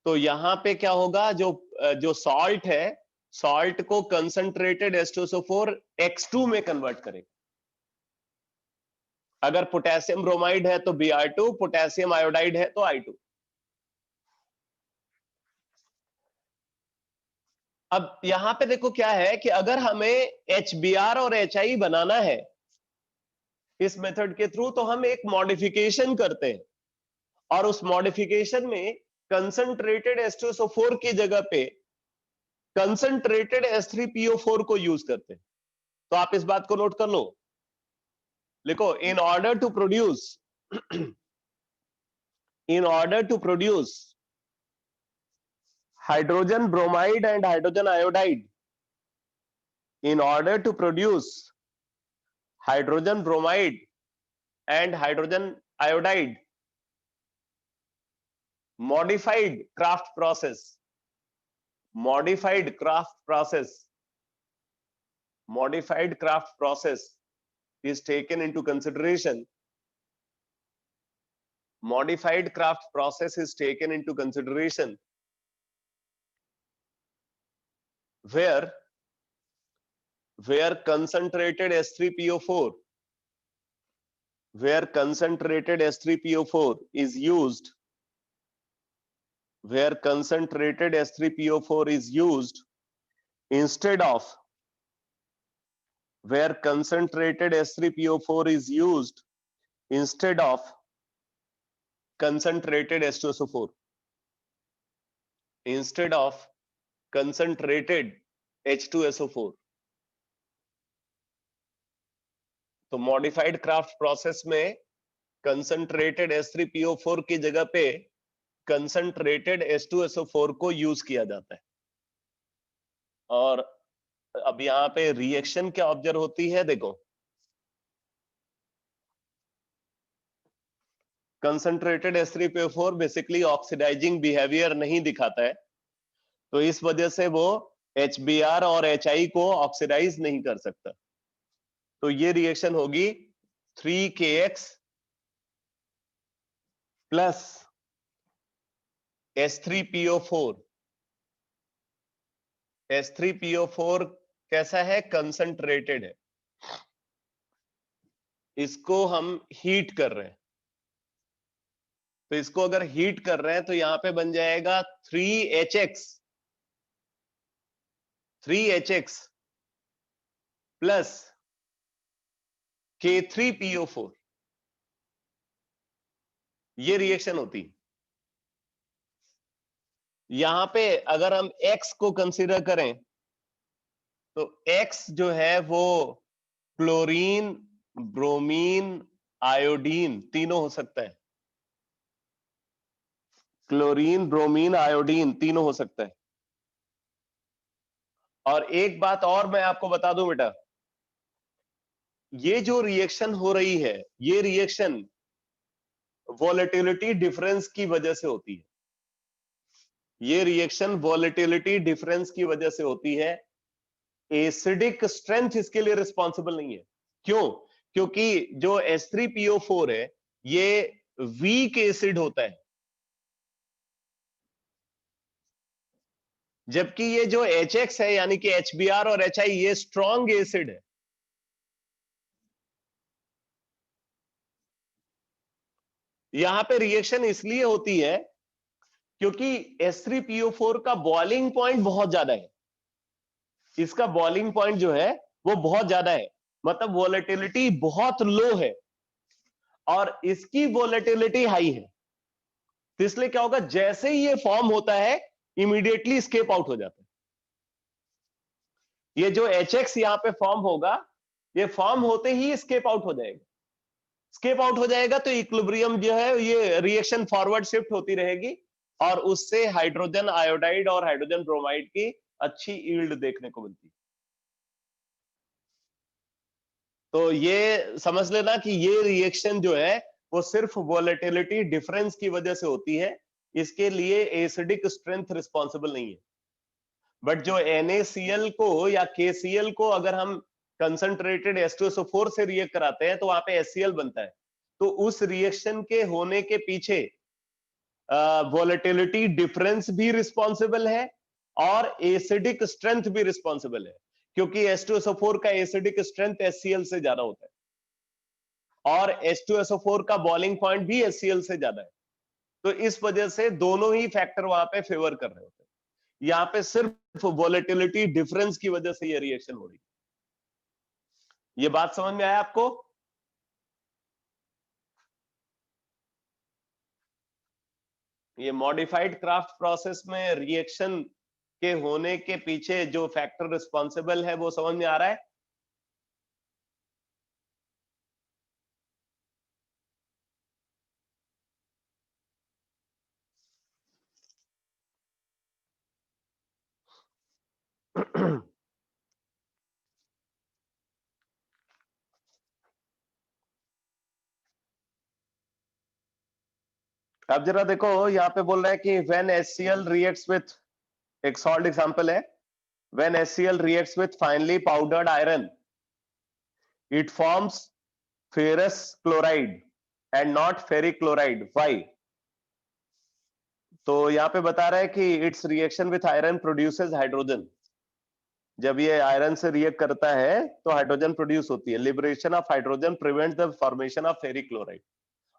तो यहां पे क्या होगा, जो सॉल्ट है, सॉल्ट को कंसंट्रेटेड H2SO4 X2 में कन्वर्ट करेगा। अगर पोटेशियम ब्रोमाइड है तो Br2, पोटेशियम आयोडाइड है तो I2। अब यहां पे देखो क्या है कि अगर हमें HBr और HI बनाना है इस मेथड के थ्रू, तो हम एक मॉडिफिकेशन करते हैं, और उस मॉडिफिकेशन में कंसंट्रेटेड H2SO4 की जगह पे कंसंट्रेटेड H3PO4 को यूज करते हैं। तो आप इस बात को नोट कर लो, लिखो, in order to produce, in order to produce hydrogen bromide and hydrogen iodide, in order to produce hydrogen bromide and hydrogen iodide, modified Kraft process, modified Kraft process, modified Kraft process is taken into consideration, modified Kraft process is taken into consideration, where where concentrated S3PO4 is used, instead of concentrated H2SO4, instead of concentrated H2SO4. तो modified craft process में concentrated H3PO4 की जगह पे concentrated H2SO4 को use किया जाता है। और अब यहाँ पे रिएक्शन क्या ऑब्जर्व होती है, देखो concentrated H3PO4 basically oxidising behaviour नहीं दिखाता है, तो इस वजह से वो HBr और HI को ऑक्सीडाइज नहीं कर सकता। तो ये रिएक्शन होगी 3KX प्लस H3PO4। H3PO4 कैसा है, कंसंट्रेटेड है, इसको हम हीट कर रहे हैं, तो इसको अगर हीट कर रहे हैं तो यहां पे बन जाएगा 3HX प्लस K3PO4, ये रिएक्शन होती है। यहां पे अगर हम X को कंसीडर करें तो X जो है वो क्लोरीन, ब्रोमीन, आयोडीन तीनों हो सकता है, क्लोरीन, ब्रोमीन, आयोडीन तीनों हो सकता है। और एक बात और मैं आपको बता दूं बेटा, ये जो रिएक्शन हो रही है, ये रिएक्शन वोलेटिलिटी डिफरेंस की वजह से होती है, ये रिएक्शन वोलेटिलिटी डिफरेंस की वजह से होती है। एसिडिक स्ट्रेंथ इसके लिए रिस्पॉन्सिबल नहीं है। क्यों? क्योंकि जो H3PO4 है ये वीक एसिड होता है, जबकि ये जो HX है यानी कि HBr और HI ये स्ट्रॉन्ग एसिड है। यहां पे रिएक्शन इसलिए होती है क्योंकि H3PO4 का बॉइलिंग पॉइंट बहुत ज्यादा है, इसका बॉइलिंग पॉइंट जो है वो बहुत ज्यादा है, मतलब वोलेटिलिटी बहुत लो है और इसकी वोलेटिलिटी हाई है। तो इसलिए क्या होगा, जैसे ही ये फॉर्म होता है इमीडिएटली स्केप आउट हो जाता है। ये जो HX यहां पे फॉर्म होगा, ये फॉर्म होते ही स्केप आउट हो जाएगा। स्केप आउट हो जाएगा तो इक्विलिब्रियम जो है ये रिएक्शन फॉरवर्ड शिफ्ट होती रहेगी और उससे हाइड्रोजन आयोडाइड और हाइड्रोजन ब्रोमाइड की अच्छी यील्ड देखने को मिलती है। तो ये समझ लेना कि ये रिएक्शन जो है वो सिर्फ वोलेटिलिटी डिफरेंस की वजह से होती है, इसके लिए एसिडिक स्ट्रेंथ रिस्पॉन्सिबल नहीं है। बट जो NaCl को या KCl को अगर हम कंसंट्रेटेड H2SO4 से रिएक्ट कराते हैं तो वहां पे HCl बनता है, तो उस रिएक्शन के होने के पीछे वोलेटिलिटी डिफरेंस भी रिस्पॉन्सिबल है और एसिडिक स्ट्रेंथ भी रिस्पॉन्सिबल है, क्योंकि H2SO4 का एसिडिक स्ट्रेंथ HCl से ज्यादा होता है और H2SO4 का बॉइलिंग पॉइंट भी HCl से ज्यादा है। तो इस वजह से दोनों ही फैक्टर वहां पे फेवर कर रहे होते हैं। यहाँ पे सिर्फ वोलेटिलिटी डिफरेंस की वजह से ये रिएक्शन हो रही है। ये बात समझ में आया आपको? ये मॉडिफाइड क्राफ्ट प्रोसेस में रिएक्शन के होने के पीछे जो फैक्टर रिस्पॉन्सिबल है वो समझ में आ रहा है? अब जरा देखो, यहाँ पे बोल रहा है कि when HCl reacts with, एक सॉल्ट एग्जांपल है, when HCl reacts with finely powdered iron it forms ferrous chloride and not ferric chloride. Why? तो यहाँ पे बता रहा है कि its reaction with iron produces hydrogen. जब ये आयरन से रिएक्ट करता है तो हाइड्रोजन प्रोड्यूस होती है। Liberation of hydrogen prevent the formation of ferric chloride,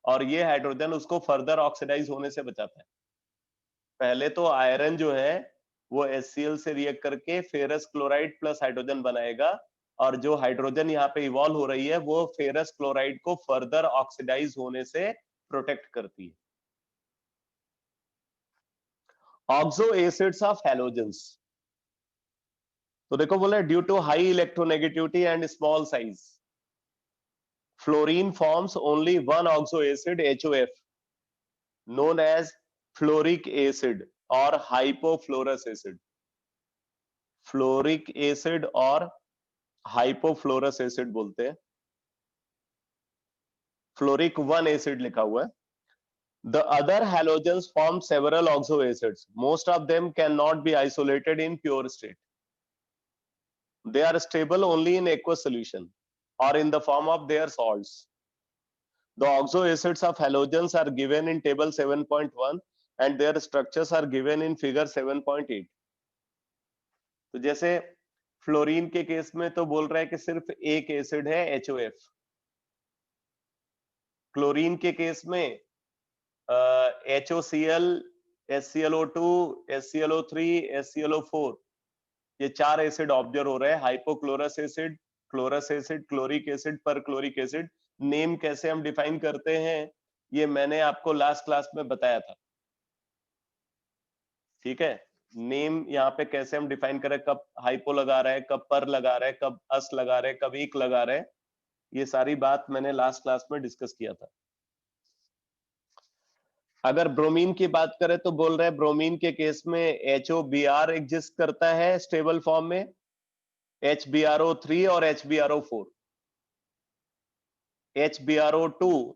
और ये हाइड्रोजन उसको फर्दर ऑक्सीडाइज होने से बचाता है। पहले तो आयरन जो है वो HCl से रिएक्ट करके फेरस क्लोराइड प्लस हाइड्रोजन बनाएगा, और जो हाइड्रोजन यहाँ पे इवॉल्व हो रही है वो फेरस क्लोराइड को फर्दर ऑक्सीडाइज होने से प्रोटेक्ट करती है। ऑक्सो एसिड्स ऑफ हैलोजेंस, तो देखो बोला due to high electronegativity and small size, fluorine forms only one oxo acid HOF known as fluoric acid और हाइपोफ्लोरस एसिड। फ्लोरिक एसिड और हाइपोफ्लोरस एसिड बोलते हैं। फ्लोरिक 1 एसिड लिखा हुआ है। The other halogens form several oxo acids. Most of them cannot be isolated in pure state. They are stable only in aqueous solution or in the form of their salts. The oxo acids of halogens are given in table 7.1 and their structures are given in figure 7.8. तो जैसे fluorine के case में तो बोल रहा है कि सिर्फ एक एसिड है HOF। क्लोरीन के केस में HOCl, HClO2, HClO3, HClO4, ये 4 एसिड ऑब्जर्व हो रहे हैं। Hypochlorous acid, chlorous acid, chloric acid, perchloric acid. Name कैसे हम डिफाइन करते हैं ये मैंने आपको लास्ट क्लास में बताया था, ठीक है। नेम यहाँ पे कैसे हम डिफाइन करें, कब हाइपो लगा रहे हैं, कब पर लगा रहे हैं, कब अस लगा रहे हैं, कब इक लगा रहे हैं, ये सारी बात मैंने लास्ट क्लास में डिस्कस किया था। अगर ब्रोमीन की बात करें तो बोल रहे हैं ब्रोमीन के केस में HOBr एग्जिस्ट करता है स्टेबल फॉर्म में, HbRO3 और HbRO4। HbRO2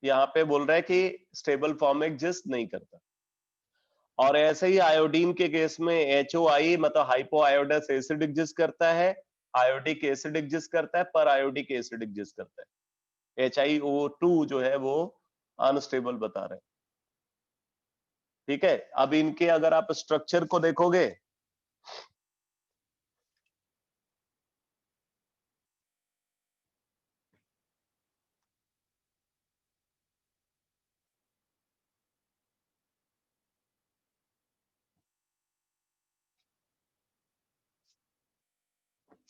यहाँ पे बोल रहा है कि स्टेबल फॉर्म में एग्जिस्ट नहीं करता। और ऐसे ही आयोडीन के केस में HOI मतलब हाइपो आयोडस एसिड एग्जिस्ट करता है, आयोडिक एसिड एग्जिस्ट करता है, पर आयोडिक एसिड एग्जिस्ट करता है। HiO2 जो है वो अनस्टेबल बता रहे हैं, ठीक है। अब इनके अगर आप स्ट्रक्चर को देखोगे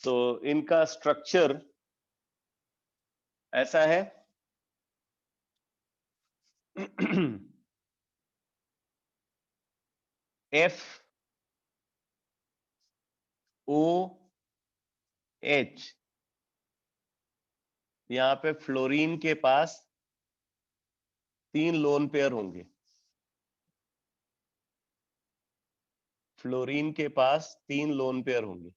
तो इनका स्ट्रक्चर ऐसा है। FOH, यहाँ पे फ्लोरीन के पास 3 लोन पेयर होंगे। फ्लोरीन के पास 3 लोन पेयर होंगे।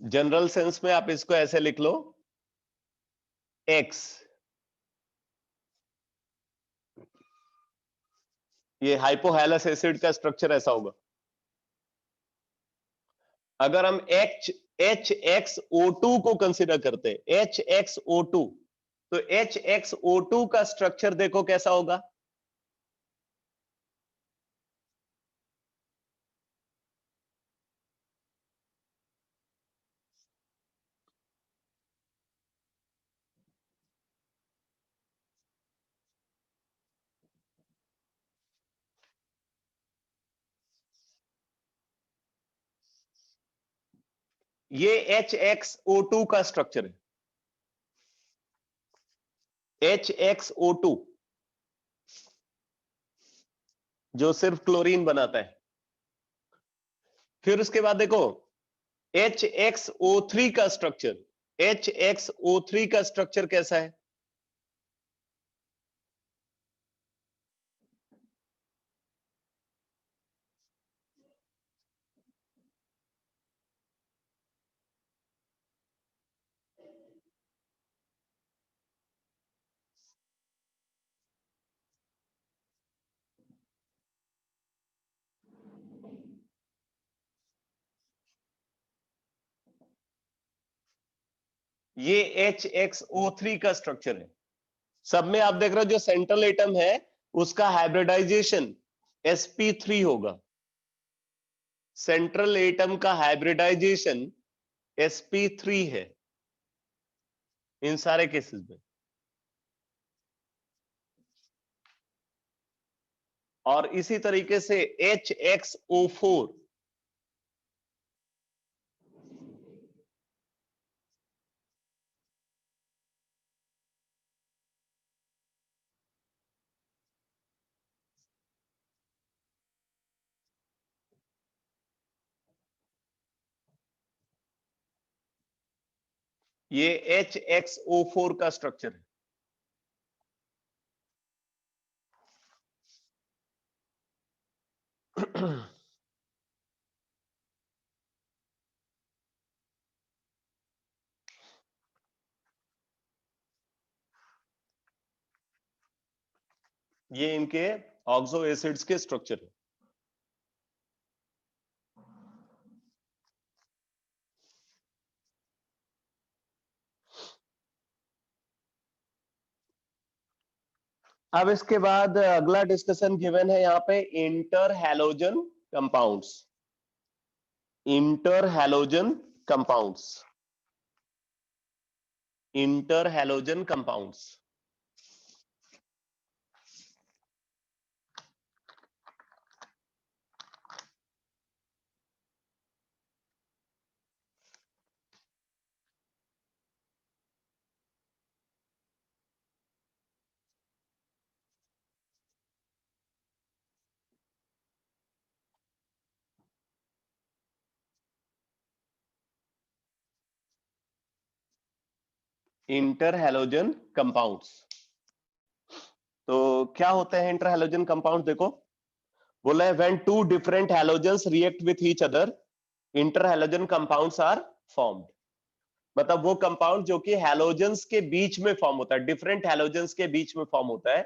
जनरल सेंस में आप इसको ऐसे लिख लो, X, ये हाइपोहैलस एसिड का स्ट्रक्चर ऐसा होगा। अगर हम HXO2 को कंसीडर करते हैं, HXO2, तो HXO2 का स्ट्रक्चर देखो कैसा होगा। ये HXO2 का स्ट्रक्चर है, HXO2 जो सिर्फ क्लोरीन बनाता है। फिर उसके बाद देखो HXO3 का स्ट्रक्चर, HXO3 का स्ट्रक्चर कैसा है। ये HXO3 का स्ट्रक्चर है। सब में आप देख रहे हो जो सेंट्रल एटम है उसका हाइब्रिडाइजेशन sp3 होगा, सेंट्रल एटम का हाइब्रिडाइजेशन sp3 है इन सारे केसेस में। और इसी तरीके से HXO4 ये HXO4 का स्ट्रक्चर है। ये इनके ऑक्सो एसिड्स के स्ट्रक्चर है। अब इसके बाद अगला डिस्कशन गिवन है यहाँ पे inter halogen compounds. Inter halogen compounds, inter halogen compounds. Inter halogen compounds, तो क्या होते हैं इंटर हैलोजन कंपाउंड? देखो बोला है when two different halogens react with each other interhalogen compounds are formed. मतलब वो कंपाउंड जो कि हैलोजेंस के बीच में फॉर्म होता है, डिफरेंट हैलोजेंस के बीच में फॉर्म होता है,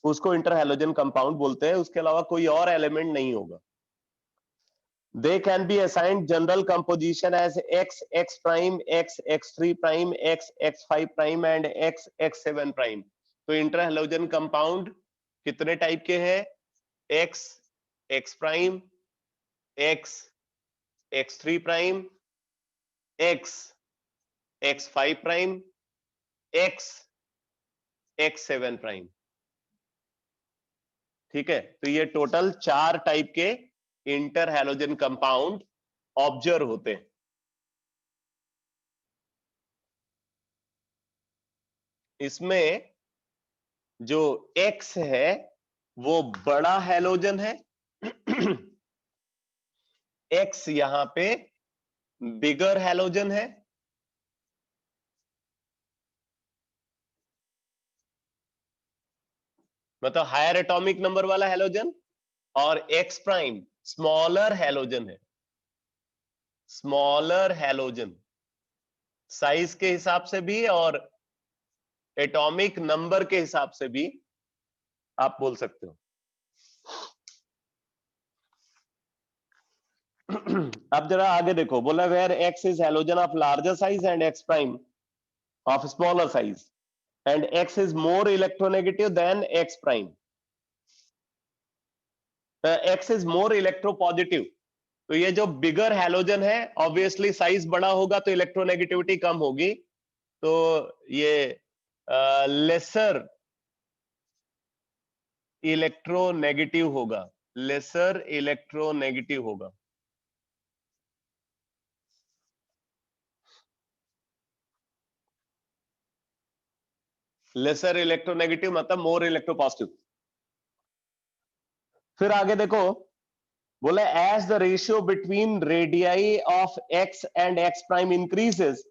उसको इंटर हैलोजन कंपाउंड बोलते हैं। उसके अलावा कोई और एलिमेंट नहीं होगा। They can be assigned general composition as X, X prime, X, X3 prime, X, X5 prime and X, X7 prime। तो इंटरहैलोजन कंपाउंड कितने टाइप के हैं? X, X prime, X, X3 prime, X, X5 prime, X, X7 prime। ठीक है, तो ये total 4 type के inter halogen compound observe होते हैं। इसमें जो X है वो बड़ा हैलोजन है, X यहां पे बिगर हैलोजन है, मतलब हायर एटॉमिक नंबर वाला हैलोजन, और X प्राइम स्मॉलर हैलोजन है। स्मॉलर हैलोजन साइज के हिसाब से भी और एटॉमिक नंबर के हिसाब से भी आप बोल सकते हो। अब जरा आगे देखो, बोला where X is halogen of larger size and X prime of smaller size and X is more electronegative than X prime. X is more electropositive. तो ये जो बिगर हैलोजन है ऑब्वियसली साइज बड़ा होगा तो इलेक्ट्रोनेगेटिविटी कम होगी, तो ये लेसर इलेक्ट्रोनेगेटिव होगा, लेसर इलेक्ट्रोनेगेटिव होगा। लेसर इलेक्ट्रोनेगेटिव मतलब मोर इलेक्ट्रोपॉजिटिव। फिर आगे देखो, बोले as the ratio between radii of X and X prime increases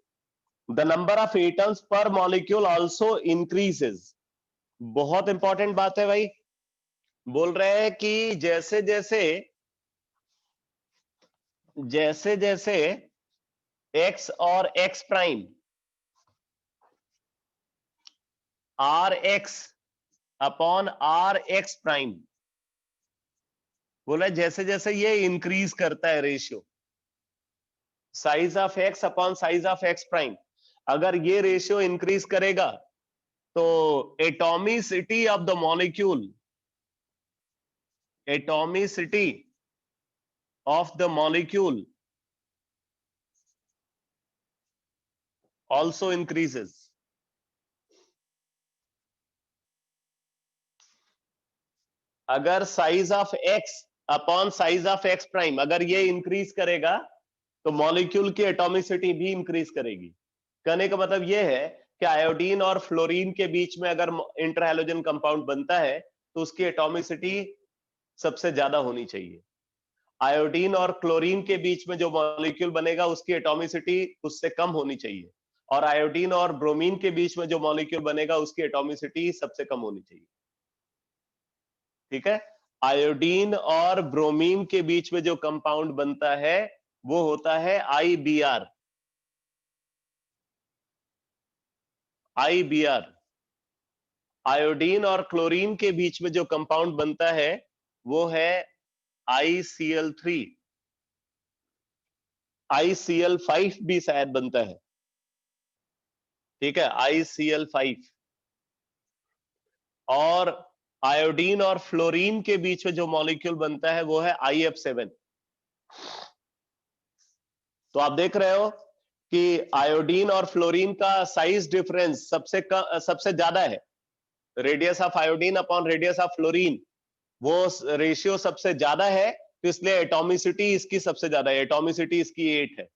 the number of atoms per molecule also increases. बहुत इंपॉर्टेंट बात है भाई। बोल रहे हैं कि जैसे जैसे जैसे जैसे X और X prime RX upon RX prime, बोला जैसे जैसे ये इंक्रीज करता है ratio, size of X upon size of X prime, अगर ये रेशियो इंक्रीज करेगा तो atomicity of the molecule, atomicity of the molecule also increases. अगर size of x upon size of x prime अगर ये इंक्रीज करेगा तो मॉलिक्यूल की एटॉमिसिटी भी इंक्रीज करेगी। कहने का मतलब ये है कि आयोडीन और फ्लोरीन के बीच में अगर इंटरहैलोजन कंपाउंड बनता है तो उसकी एटॉमिसिटी सबसे ज्यादा होनी चाहिए। आयोडीन और क्लोरीन के बीच में जो मॉलिक्यूल बनेगा उसकी एटॉमिसिटी उससे कम होनी चाहिए, और आयोडीन और ब्रोमीन के बीच में जो मॉलिक्यूल बनेगा उसकी एटॉमिसिटी सबसे कम होनी चाहिए। ठीक है, आयोडीन और ब्रोमीन के बीच में जो कंपाउंड बनता है वो होता है IBr। IBr आयोडीन और क्लोरीन के बीच में जो कंपाउंड बनता है वो है ICl3। ICl5 भी शायद बनता है, ठीक है, ICl5। और आयोडीन और फ्लोरीन के बीच में जो मॉलिक्यूल बनता है वो है IF7। तो आप देख रहे हो कि आयोडीन और फ्लोरीन का साइज डिफरेंस सबसे ज्यादा है। Radius of iodine upon radius of fluorine वो रेशियो सबसे ज्यादा है, तो इसलिए एटॉमिसिटी इसकी सबसे ज्यादा है। एटॉमिसिटी इसकी 8 है,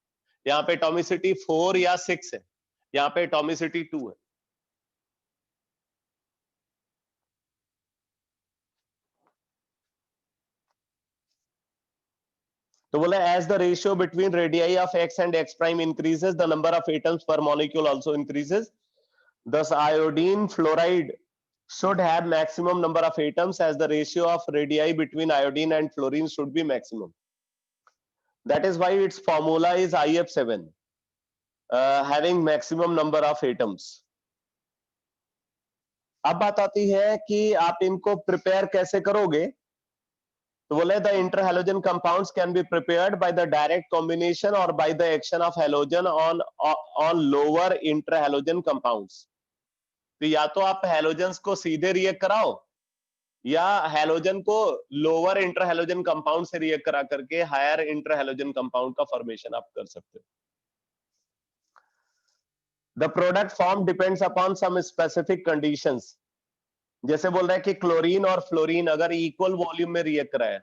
यहाँ पे एटॉमिसिटी 4 या 6 है, यहाँ पे एटॉमिसिटी 2 है। तो बोला as the ratio between radii of x and x prime increases the number of atoms per molecule also increases. Thus iodine fluoride should have maximum number of atoms as the ratio of radii between iodine and fluorine should be maximum. That is why its formula is IF7, having maximum number of atoms. अब बात आती है कि आप इनको prepare कैसे करोगे। तो बोले the interhalogen compounds can be prepared by the direct combination और by the action of halogen on lower interhalogen compounds. तो या तो आप हैलोजन्स को सीधे रिएक्ट कराओ या हैलोजन को लोअर इंटरहैलोजन कंपाउंड से रिएक्ट करा करके हायर इंटरहैलोजन कंपाउंड का फॉर्मेशन आप कर सकते हो। The product form depends upon some specific conditions. जैसे बोल रहा है कि क्लोरीन और फ्लोरीन अगर इक्वल वॉल्यूम में रिएक्ट कराया,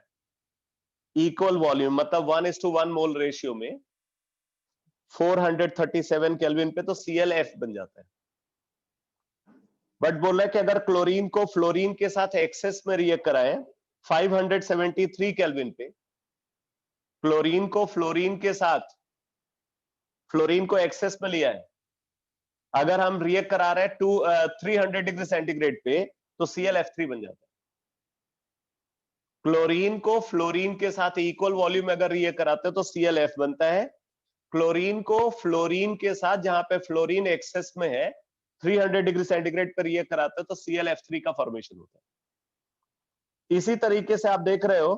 इक्वल वॉल्यूम मतलब 1:1 मोल रेशियो में 437 केल्विन पे, तो ClF बन जाता है। बट बोल रहा है कि अगर क्लोरीन को फ्लोरीन के साथ एक्सेस में रिएक्ट कराए 573 केल्विन पे, क्लोरीन को फ्लोरीन के साथ, फ्लोरीन को एक्सेस में लिया है, अगर हम रिएक्ट करा रहे हैं 300 डिग्री सेंटीग्रेड पे, तो ClF3 बन जाता है। क्लोरीन को फ्लोरीन के साथ इक्वल वॉल्यूम में अगर रिएक्ट कराते हैं तो ClF बनता है। क्लोरीन को फ्लोरीन के साथ जहां पे फ्लोरीन एक्सेस में है 300 डिग्री सेंटीग्रेड पर रिएक्ट कराते हैं तो ClF3 का फॉर्मेशन होता है। इसी तरीके से आप देख रहे हो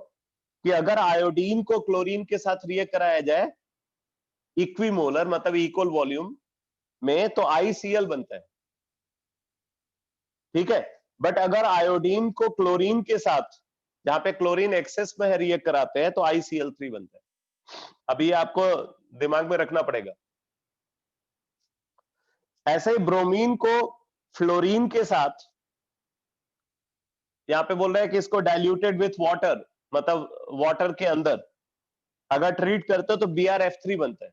कि अगर आयोडीन को क्लोरीन के साथ रिएक्ट कराया जाए इक्विमोलर मतलब इक्वल वॉल्यूम में, तो ICl बनता है, ठीक है। बट अगर आयोडीन को क्लोरीन के साथ जहां पे क्लोरीन एक्सेस में है रिएक्ट कराते हैं तो ICl3 बनता है। अभी ये आपको दिमाग में रखना पड़ेगा। ऐसे ही ब्रोमीन को फ्लोरीन के साथ, यहाँ पे बोल रहे हैं कि इसको डाइल्यूटेड विथ वाटर मतलब वाटर के अंदर अगर ट्रीट करते हो तो BrF3 बनता है।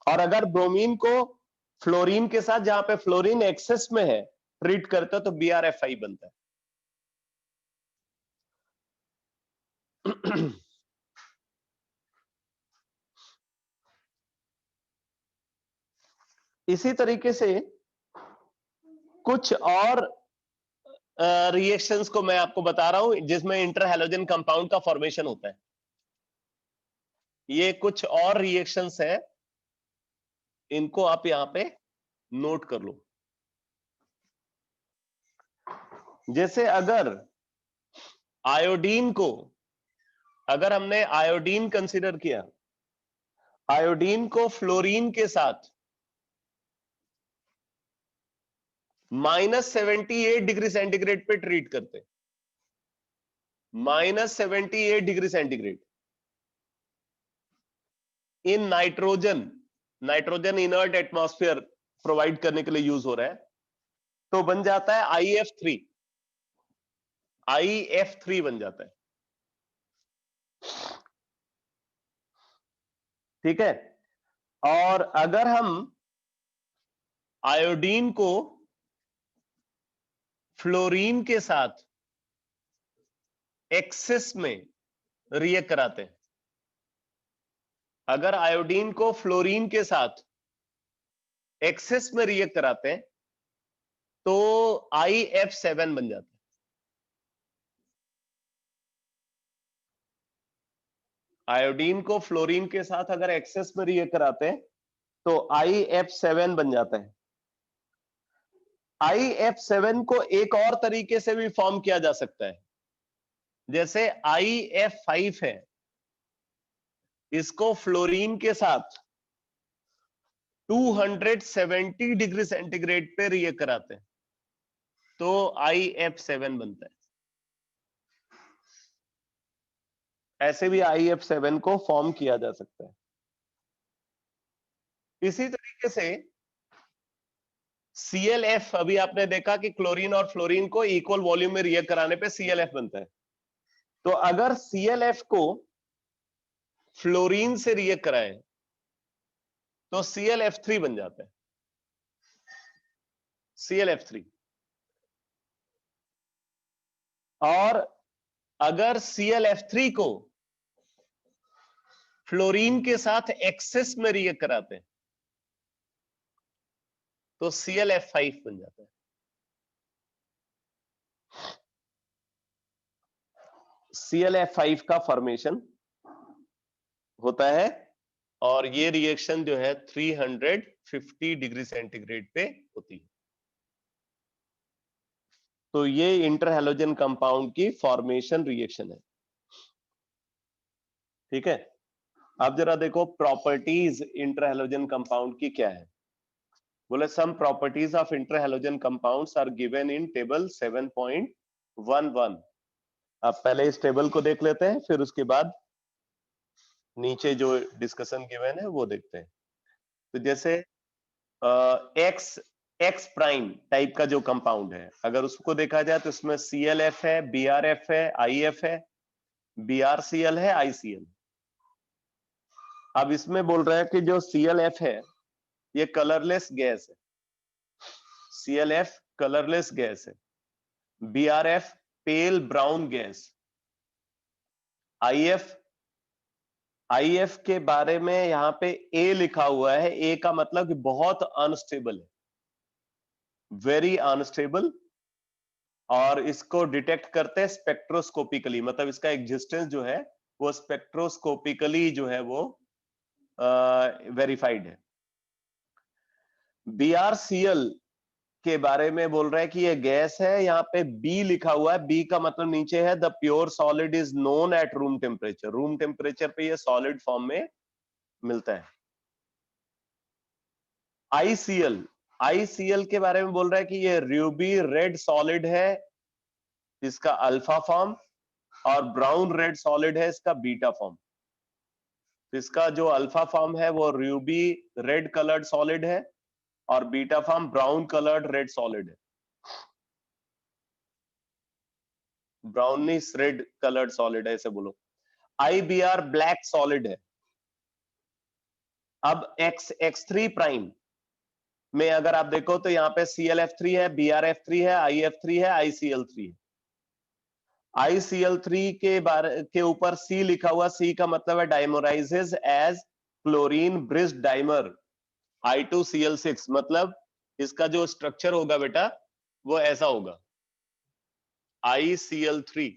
और अगर ब्रोमीन को फ्लोरीन के साथ जहां पे फ्लोरीन एक्सेस में है ट्रीट करते हो तो BrF5 बनता है। इसी तरीके से कुछ और रिएक्शंस को मैं आपको बता रहा हूं जिसमें इंटरहैलोजन कंपाउंड का फॉर्मेशन होता है। ये कुछ और रिएक्शंस हैं, इनको आप यहां पे नोट कर लो। जैसे अगर आयोडीन को, अगर हमने आयोडीन कंसीडर किया, आयोडीन को फ्लोरीन के साथ -78 डिग्री सेंटीग्रेड पे ट्रीट करते हैं, -78 degree centigrade. In nitrogen inert atmosphere provide करने के लिए यूज हो रहा है, तो बन जाता है IF3 बन जाता है, ठीक है। और अगर हम आयोडीन को फ्लोरीन के साथ एक्सेस में रिएक्ट कराते हैं, अगर आयोडीन को फ्लोरीन के साथ एक्सेस में रिएक्ट कराते हैं तो IF7 बन जाता है। आयोडीन को फ्लोरीन के साथ अगर एक्सेस में रिएक्ट कराते हैं तो IF7 बन जाता है। IF7 को एक और तरीके से भी फॉर्म किया जा सकता है, जैसे IF5 है, इसको फ्लोरीन के साथ 270 डिग्री सेंटीग्रेड पे रिएक्ट कराते हैं तो IF7 बनता है। ऐसे भी IF7 को फॉर्म किया जा सकता है। इसी तरीके से ClF, अभी आपने देखा कि क्लोरीन और फ्लोरीन को इक्वल वॉल्यूम में रिएक्ट कराने पे ClF बनता है, तो अगर ClF को फ्लोरीन से रिएक्ट कराएं तो ClF3 बन जाता है, ClF3। और अगर ClF3 को फ्लोरीन के साथ एक्सेस में रिएक्ट कराते हैं तो ClF5 बन जाता है। ClF5 का फॉर्मेशन होता है और ये रिएक्शन जो है 350 डिग्री सेंटीग्रेड पे होती है। तो ये इंटर हैलोजन कंपाउंड की फॉर्मेशन रिएक्शन है, ठीक है। अब जरा देखो प्रॉपर्टीज इंटर हैलोजन कंपाउंड की क्या है। बोले some properties of interhalogen compounds are given in table 7.11। अब पहले इस टेबल को देख लेते हैं, फिर उसके बाद नीचे जो डिस्कशन गिवन है वो देखते हैं। तो जैसे एक्स प्राइम टाइप का जो कंपाउंड है, अगर उसको देखा जाए तो इसमें ClF है, BrF है, IF है, BrCl है, ICl। अब इसमें बोल रहा है कि जो ClF है ये कलरलेस गैस है, ClF कलरलेस गैस है, BrF pale brown gas, IF के बारे में यहाँ पे A लिखा हुआ है, A का मतलब कि बहुत अनस्टेबल है, वेरी अनस्टेबल, और इसको डिटेक्ट करते हैं स्पेक्ट्रोस्कोपिकली, मतलब इसका एग्जिस्टेंस जो है वो स्पेक्ट्रोस्कोपिकली जो है वो वेरीफाइड है। BrCl के बारे में बोल रहा है कि ये गैस है, यहाँ पे B लिखा हुआ है, B का मतलब नीचे है the pure solid is known at room temperature, room temperature पे ये सॉलिड फॉर्म में मिलता है। ICl के बारे में बोल रहा है कि ये रूबी रेड सॉलिड है, इसका अल्फा फॉर्म, और ब्राउन रेड सॉलिड है इसका बीटा फॉर्म। इसका जो अल्फा फॉर्म है वो रूबी रेड कलर्ड सॉलिड है और beta form brown coloured red solid है, ब्राउनिश रेड कलर्ड सॉलिड है ऐसे बोलो। IBr ब्लैक सॉलिड है। अब X3 प्राइम में अगर आप देखो तो यहाँ पे ClF3 है, BrF3 है, IF3 है, ICl3 है। ICl3 के ऊपर C लिखा हुआ, C का मतलब है dimerises as chlorine bridge dimer I2Cl6, मतलब इसका जो स्ट्रक्चर होगा बेटा वो ऐसा होगा ICl3,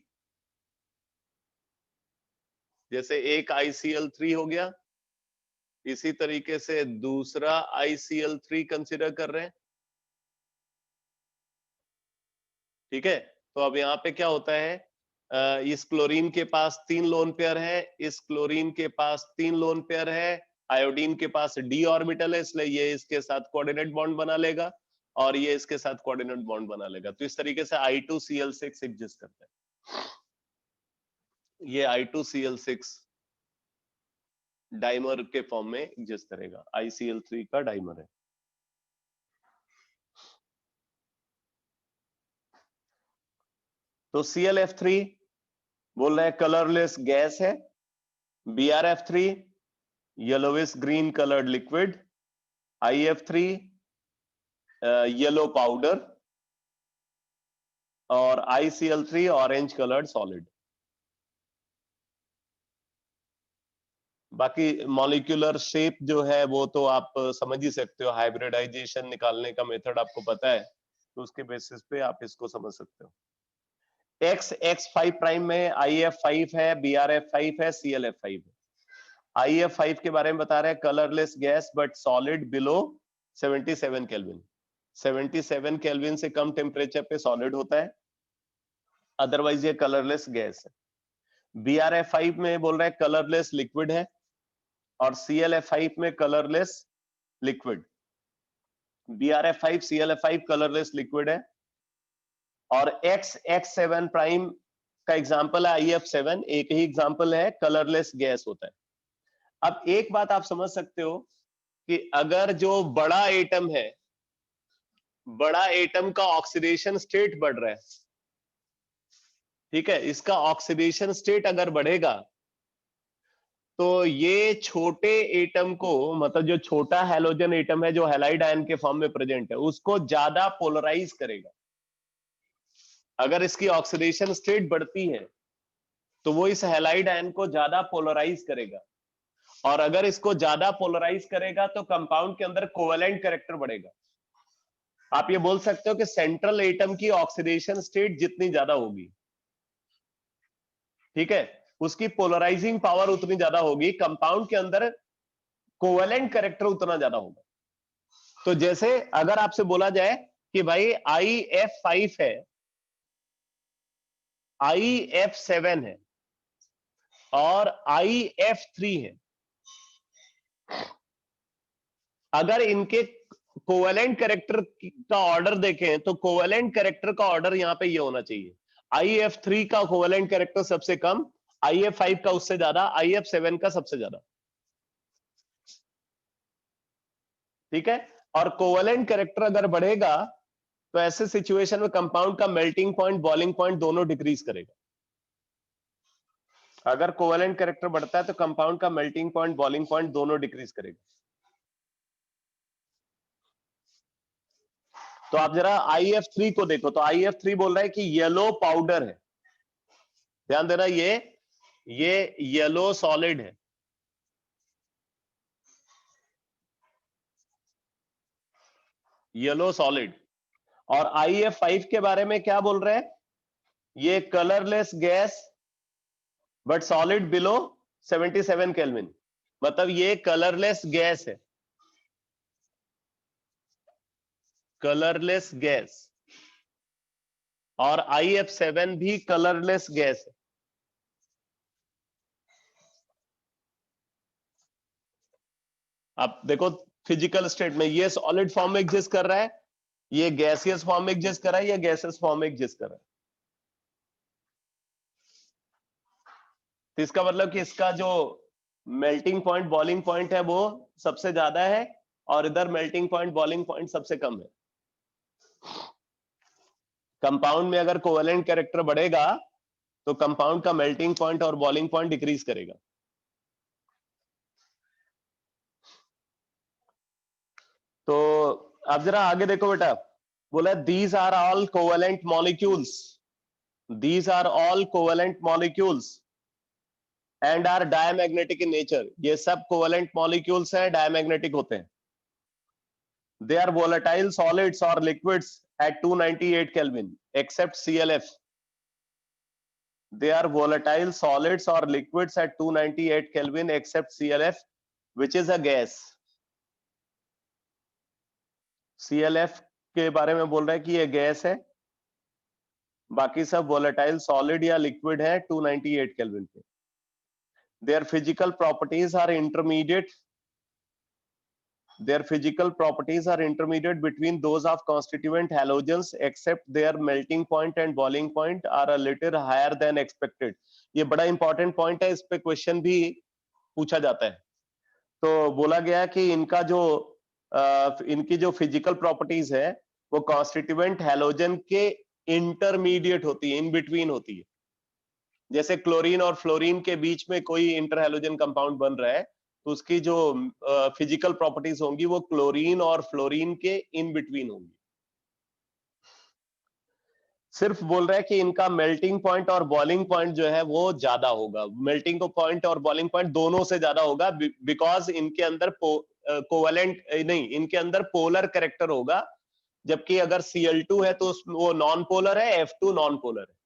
जैसे एक ICl3 हो गया, इसी तरीके से दूसरा ICl3 कंसीडर कर रहे हैं, ठीक है। तो अब यहाँ पे क्या होता है, इस क्लोरीन के पास 3 लोन पेयर है, इस क्लोरीन के पास 3 लोन पेयर है, आयोडीन के पास d ऑर्बिटल है, इसलिए ये इसके साथ कोऑर्डिनेट बॉन्ड बना लेगा, और ये इसके साथ कोऑर्डिनेट बॉन्ड बना लेगा। तो इस तरीके से I2Cl6 एग्जिस्ट करता है। ये I2Cl6 डाइमर के फॉर्म में एग्जिस्ट करेगा, ICl3 का डाइमर है। तो ClF3 बोल रहा है कलरलेस गैस है, BrF3 yellowish green coloured liquid, IF3 yellow powder और ICl3 ऑरेंज कलर्ड सॉलिड। बाकी मॉलिक्यूलर शेप जो है वो तो आप समझ ही सकते हो, हाइब्रिडाइजेशन निकालने का मेथड आपको पता है, तो उसके बेसिस पे आप इसको समझ सकते हो। X5 प्राइम में IF5 है, BrF5 है, ClF5 है। IF5 के बारे में बता रहे हैं colourless gas but solid below 77 kelvin. 77 kelvin से कम टेम्परेचर पे सॉलिड होता है, अदरवाइज ये कलरलेस गैस है। BrF5 में बोल रहे हैं कलरलेस लिक्विड है और ClF5 में colourless liquid. BrF5 ClF5 colourless liquid है और X7 प्राइम का एग्जांपल है IF7, एक ही एग्जांपल है, कलरलेस गैस होता है। अब एक बात आप समझ सकते हो कि अगर जो बड़ा एटम है, बड़ा एटम का ऑक्सीडेशन स्टेट बढ़ रहा है, ठीक है, इसका ऑक्सीडेशन स्टेट अगर बढ़ेगा तो ये छोटे एटम को, मतलब जो छोटा हैलोजन एटम है जो हैलाइड आयन के फॉर्म में प्रेजेंट है, उसको ज्यादा पोलराइज करेगा। अगर इसकी ऑक्सीडेशन स्टेट बढ़ती है तो वो इस हैलाइड आयन को ज्यादा पोलराइज करेगा, और अगर इसको ज्यादा पोलराइज करेगा तो कंपाउंड के अंदर कोवेलेंट कैरेक्टर बढ़ेगा। आप ये बोल सकते हो कि सेंट्रल एटम की ऑक्सीडेशन स्टेट जितनी ज्यादा होगी, ठीक है, उसकी पोलराइजिंग पावर उतनी ज्यादा होगी, कंपाउंड के अंदर कोवेलेंट कैरेक्टर उतना ज्यादा होगा। तो जैसे अगर आपसे बोला जाए कि भाई IF5 है, IF7 है और IF3 है, अगर इनके कोवेलेंट कैरेक्टर का ऑर्डर देखें तो कोवेलेंट कैरेक्टर का ऑर्डर यहां पे ये होना चाहिए, IF3 का कोवेलेंट कैरेक्टर सबसे कम, IF5 का उससे ज्यादा, IF7 का सबसे ज्यादा, ठीक है। और कोवेलेंट कैरेक्टर अगर बढ़ेगा तो ऐसे सिचुएशन में कंपाउंड का मेल्टिंग पॉइंट, बॉइलिंग पॉइंट दोनों डिक्रीज करेगा। अगर कोवेलेंट कैरेक्टर बढ़ता है तो कंपाउंड का मेल्टिंग पॉइंट, बॉइलिंग पॉइंट दोनों डिक्रीज करेगा। तो आप जरा IF3 को देखो, तो IF3 बोल रहा है कि येलो पाउडर है, ध्यान देना, ये येलो सॉलिड है, येलो सॉलिड। और IF5 के बारे में क्या बोल रहे हैं, ये colourless gas but solid below 77 kelvin, मतलब ये कलरलेस गैस है, कलरलेस गैस। और IF7 भी कलरलेस गैस है। अब देखो फिजिकल स्टेट में ये सॉलिड फॉर्म में एग्जिस्ट कर रहा है, ये गैसियस फॉर्म में एग्जिस्ट कर रहा है, या गैसेस फॉर्म में एग्जिस्ट कर रहा है। तो इसका मतलब कि इसका जो मेल्टिंग पॉइंट, बॉइलिंग पॉइंट है वो सबसे ज्यादा है, और इधर मेल्टिंग पॉइंट, बॉइलिंग पॉइंट सबसे कम है। कंपाउंड में अगर कोवेलेंट कैरेक्टर बढ़ेगा तो कंपाउंड का मेल्टिंग पॉइंट और बॉइलिंग पॉइंट डिक्रीज करेगा। तो अब जरा आगे देखो बेटा, बोला these are all covalent molecules, these are all covalent molecules and are diamagnetic in nature. ये सब कोवेलेंट मॉलिक्यूल्स हैं, डायमैग्नेटिक होते हैं। दे आर वोलेटाइल सॉलिड्स और liquids at 298 Kelvin except ClF. They are volatile solids or liquids at 298 Kelvin except ClF, which is a gas. ClF के बारे में बोल रहा है कि ये गैस है, बाकी सब वोलेटाइल सॉलिड या लिक्विड है 298 केल्विन पे। Their physical properties are intermediate their physical properties are intermediate between those of constituent halogens except their melting point and boiling point are a little higher than expected. ये बड़ा important point है, इस पे question भी पूछा जाता है। तो बोला गया कि इनकी जो फिजिकल प्रॉपर्टीज है वो कॉन्स्टिट्यूएंट हैलोजन के इंटरमीडिएट होती है, इन बिटवीन होती है। जैसे क्लोरीन और फ्लोरीन के बीच में कोई इंटरहैलोजन कंपाउंड बन रहा है तो उसकी जो फिजिकल प्रॉपर्टीज होंगी वो क्लोरीन और फ्लोरीन के इन बिटवीन होंगी। सिर्फ बोल रहा है कि इनका मेल्टिंग पॉइंट और बॉइलिंग पॉइंट जो है वो ज्यादा होगा, मेल्टिंग पॉइंट और बॉइलिंग पॉइंट दोनों से ज्यादा होगा, बिकॉज इनके अंदर कोवेलेंट नहीं, इनके अंदर पोलर कैरेक्टर होगा। जबकि अगर Cl2 है तो वो नॉन पोलर है, F2 नॉन पोलर है।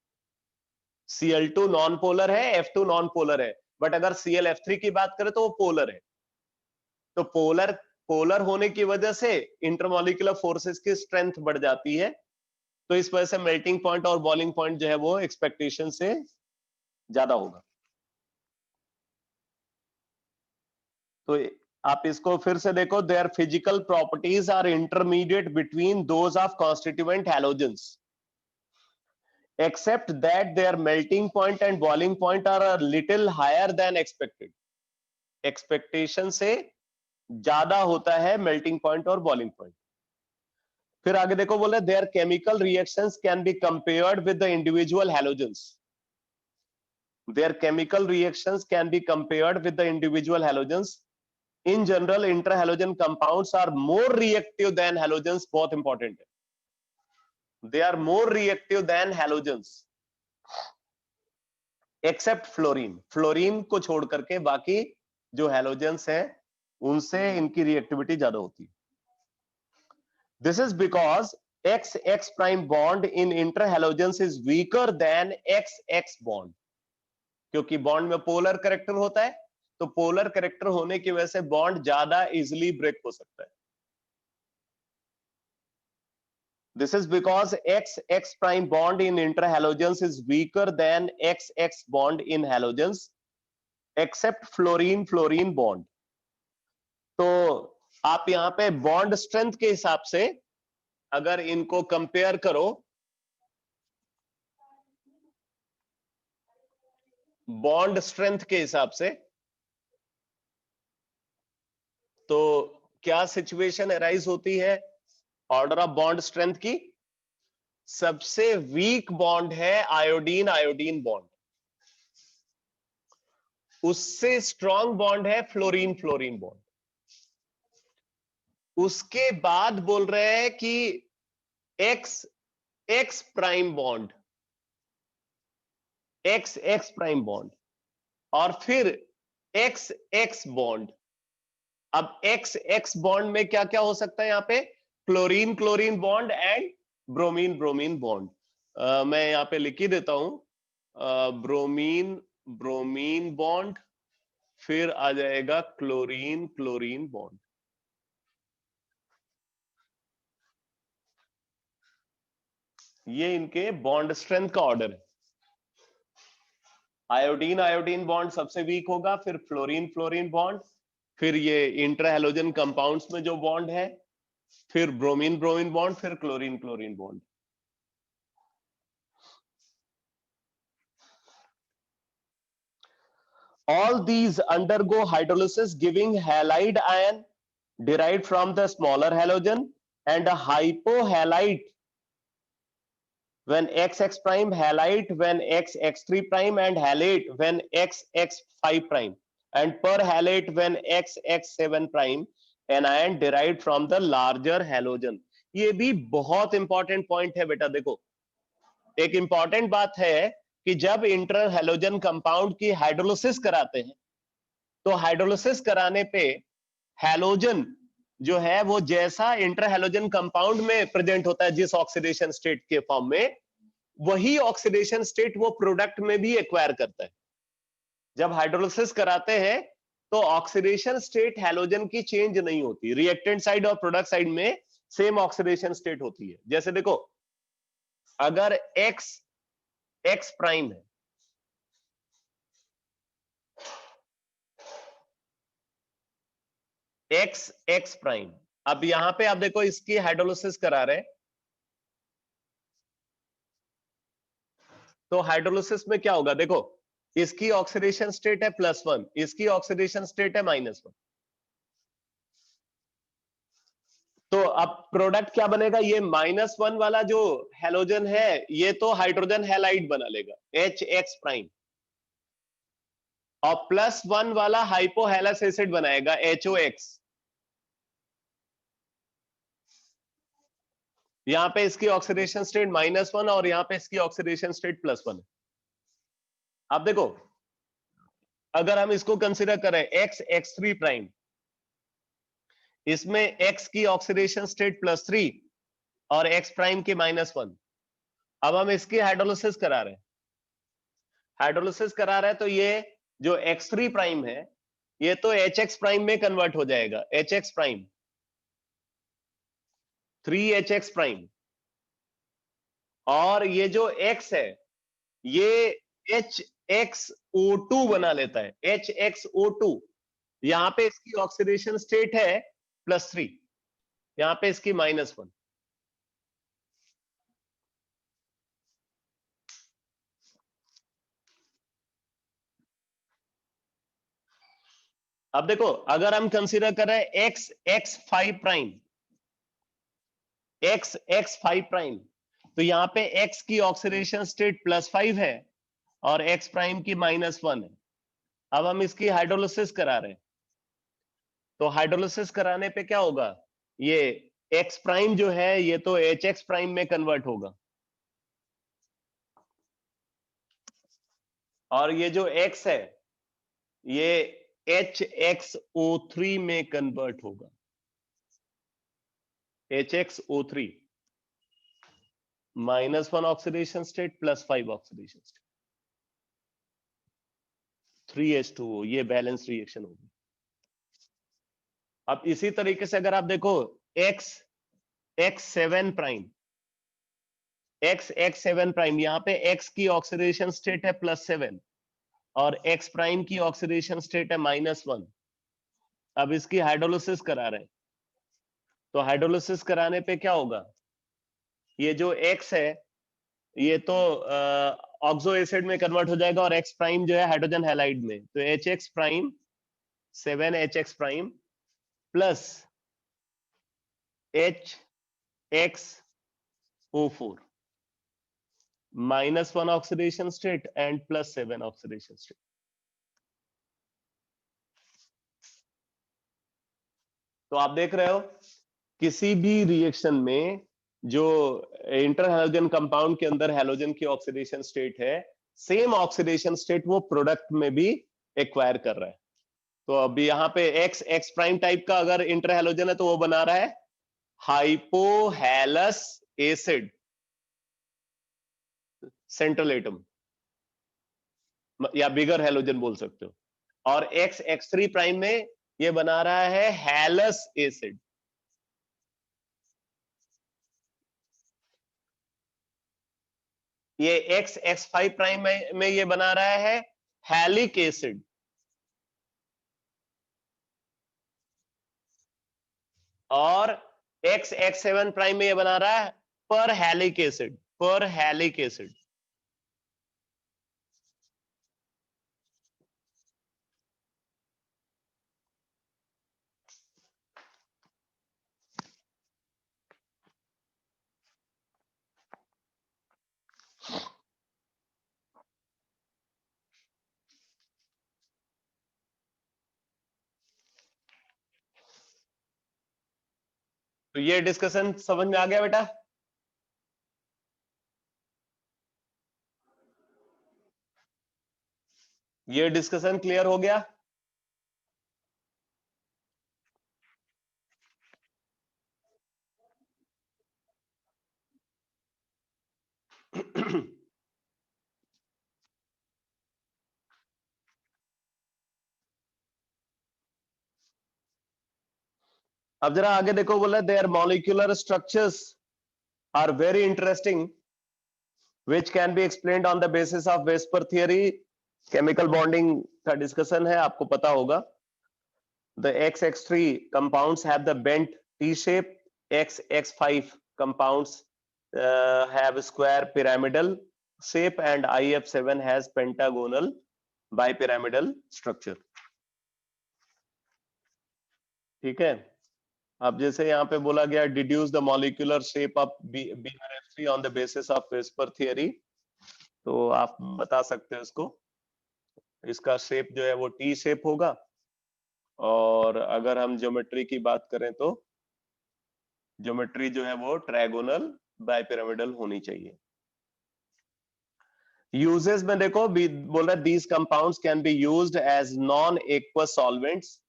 Cl2 नॉन पोलर है, F2 नॉन पोलर है, बट अगर ClF3 की बात करें तो वो पोलर है। तो पोलर होने की वजह से इंटरमॉलिक्यूलर फोर्सेस की स्ट्रेंथ बढ़ जाती है, तो इस वजह से मेल्टिंग पॉइंट और बॉइलिंग पॉइंट जो है वो एक्सपेक्टेशन से ज्यादा होगा। तो आप इसको फिर से देखो, their physical properties are intermediate between those of constituent halogens except that their melting point and boiling point are a little higher than expected. एक्सपेक्टेशन से ज्यादा होता है मेल्टिंग पॉइंट और बॉइलिंग पॉइंट। फिर आगे देखो, बोले their chemical reactions can be compared with the individual halogens. Their chemical reactions can be compared with the individual halogens. In general interhalogen compounds are more reactive than halogens. बहुत important है, they are more reactive than halogens except fluorine. Fluorine को छोड़ करके बाकी जो halogens हैं उनसे इनकी रिएक्टिविटी ज्यादा होती है। This is because XX prime bond in interhalogens is weaker than XX bond. क्योंकि बॉन्ड में पोलर कैरेक्टर होता है, तो पोलर कैरेक्टर होने की वजह से बॉन्ड ज्यादा इजिली ब्रेक हो सकता है। This is because XX prime bond in interhalogens is weaker than XX bond in halogens except fluorine bond. तो आप यहां पे बॉन्ड स्ट्रेंथ के हिसाब से अगर इनको कंपेयर करो, बॉन्ड स्ट्रेंथ के हिसाब से, तो क्या सिचुएशन अराइज होती है ऑर्डर ऑफ बॉन्ड स्ट्रेंथ की? सबसे वीक बॉन्ड है आयोडीन आयोडीन बॉन्ड, उससे स्ट्रॉन्ग बॉन्ड है फ्लोरीन फ्लोरीन बॉन्ड। उसके बाद बोल रहे हैं कि ex prime bond, ex prime bond, और फिर एक्स बॉन्ड। अब एक्स बॉन्ड में क्या क्या हो सकता है? यहां पे chlorine chlorine bond and bromine bromine bond. मैं यहां पे लिख ही देता हूं, ब्रोमीन ब्रोमीन बॉन्ड, फिर आ जाएगा क्लोरीन क्लोरीन बॉन्ड। ये इनके बॉन्ड स्ट्रेंथ का ऑर्डर है। आयोडीन आयोडीन बॉन्ड सबसे वीक होगा, फिर फ्लोरीन फ्लोरीन बॉन्ड, फिर ये इंटरहैलोजन कंपाउंड्स में जो बॉन्ड है, फिर ब्रोमीन ब्रोमीन बॉन्ड, फिर chlorine chlorine bond. All these undergo hydrolysis giving halide ion derived from the smaller halogen and a hypohalite when XX prime, halite when XX3 prime, and halate when XX5 prime, and perhalate when XX7 prime, anion derived from the larger halogen. ये भी बहुत important point है बेटा। देखो, एक important बात है कि जब इंटर हैलोजन कंपाउंड की हाइड्रोलिसिस कराते हैं तो हाइड्रोलिसिस कराने पे हैलोजन जो है वो जैसा इंटर हैलोजन कंपाउंड में प्रेजेंट होता है जिस ऑक्सीडेशन स्टेट के फॉर्म में, वही ऑक्सीडेशन स्टेट वो प्रोडक्ट में भी एक्वायर करता है। जब हाइड्रोलिसिस कराते हैं तो ऑक्सीडेशन स्टेट हैलोजन की चेंज नहीं होती, रिएक्टेंट साइड और प्रोडक्ट साइड में सेम ऑक्सीडेशन स्टेट होती है। जैसे देखो, अगर एक्स प्राइम है, एक्स एक्स प्राइम। अब यहां पे आप देखो इसकी हाइड्रोलिसिस करा रहे हैं, तो हाइड्रोलिसिस में क्या होगा देखो, इसकी ऑक्सीडेशन स्टेट है +1, इसकी ऑक्सीडेशन स्टेट है -1। तो अब प्रोडक्ट क्या बनेगा, ये -1 वाला जो हेलोजन है ये तो हाइड्रोजन हैलाइड बना लेगा HX प्राइम, और +1 वाला हाइपोहेलस एसिड बनाएगा HOX। यहां पे इसकी ऑक्सीडेशन स्टेट -1 और यहां पे इसकी ऑक्सीडेशन स्टेट +1 है। अब देखो अगर हम इसको कंसीडर करें XX3 प्राइम, इसमें X की ऑक्सीडेशन स्टेट +3 और X प्राइम की -1। अब हम इसकी हाइड्रोलिसिस करा रहे हैं, हाइड्रोलिसिस करा रहे हैं तो ये जो X3 प्राइम है ये तो HX प्राइम में कन्वर्ट हो जाएगा, HX प्राइम 3HX प्राइम, और ये जो X है ये HXO2 बना लेता है, HXO2। यहां पे इसकी ऑक्सीडेशन स्टेट है +3, यहां पे इसकी -1। अब देखो अगर हम कंसीडर करें XX5 प्राइम, XX5 प्राइम, तो यहां पे X की ऑक्सीडेशन स्टेट +5 है और X प्राइम की -1 है। अब हम इसकी हाइड्रोलिसिस करा रहे हैं, तो हाइड्रोलिसिस कराने पे क्या होगा, ये X प्राइम जो है ये तो HX प्राइम में कन्वर्ट होगा, और ये जो X है ये HXO3 में कन्वर्ट होगा, HXO3 -1 oxidation state +5 oxidation state, 3H2O, ये बैलेंस रिएक्शन होगी। अब इसी तरीके से अगर आप देखो X7 प्राइम, X7 प्राइम, यहां पे X की ऑक्सीडेशन स्टेट है +7 और X प्राइम की ऑक्सीडेशन स्टेट है -1। अब इसकी हाइड्रोलिसिस करा रहे हैं, तो हाइड्रोलिसिस कराने पे क्या होगा, ये जो X है ये तो ऑक्सो एसिड में कन्वर्ट हो जाएगा और X प्राइम जो है हाइड्रोजन हैलाइड में, तो HX prime 7HX prime plus HXO4 -1 oxidation state and +7 oxidation state. तो आप देख रहे हो किसी भी रिएक्शन में जो इंटर हैलोजन कंपाउंड के अंदर हैलोजन की ऑक्सीडेशन स्टेट है, सेम ऑक्सीडेशन स्टेट वो प्रोडक्ट में भी एक्वायर कर रहा है। तो अभी यहाँ पे X प्राइम टाइप का अगर इंटर हैलोजन है तो वो बना रहा है हाइपोहेलस एसिड सेंट्रल एटम, या बिगर हैलोजन बोल सकते हो, और X3 प्राइम में ये बना रहा है हैलस एसिड। ये X5 प्राइम में ये बना रहा है हैलिक एसिड, और X7 प्राइम में ये बना रहा है पर हैलिक एसिड, पर हैलिक एसिड। तो ये डिस्कशन समझ में आ गया बेटा? ये डिस्कशन क्लियर हो गया? अब जरा आगे देखो, बोला their molecular structures are very interesting which can be explained on the basis of Vesper theory। Chemical bonding का डिस्कशन है, आपको पता होगा। The XX3 compounds have the bent T shape. XX5 compounds have a square pyramidal shape, and IF7 has pentagonal bipyramidal structure. ठीक है. अब जैसे यहाँ पे बोला गया deduce the molecular shape of BRF3 on the basis of VSEPR theory, तो आप बता सकते हो इसको. इसका शेप जो है वो टी शेप होगा, और अगर हम ज्योमेट्री की बात करें तो ज्योमेट्री जो है वो ट्रायगोनल बाइपिरामिडल होनी चाहिए. यूजेस में देखो बोल रहा है these compounds can be used as non aqueous solvents.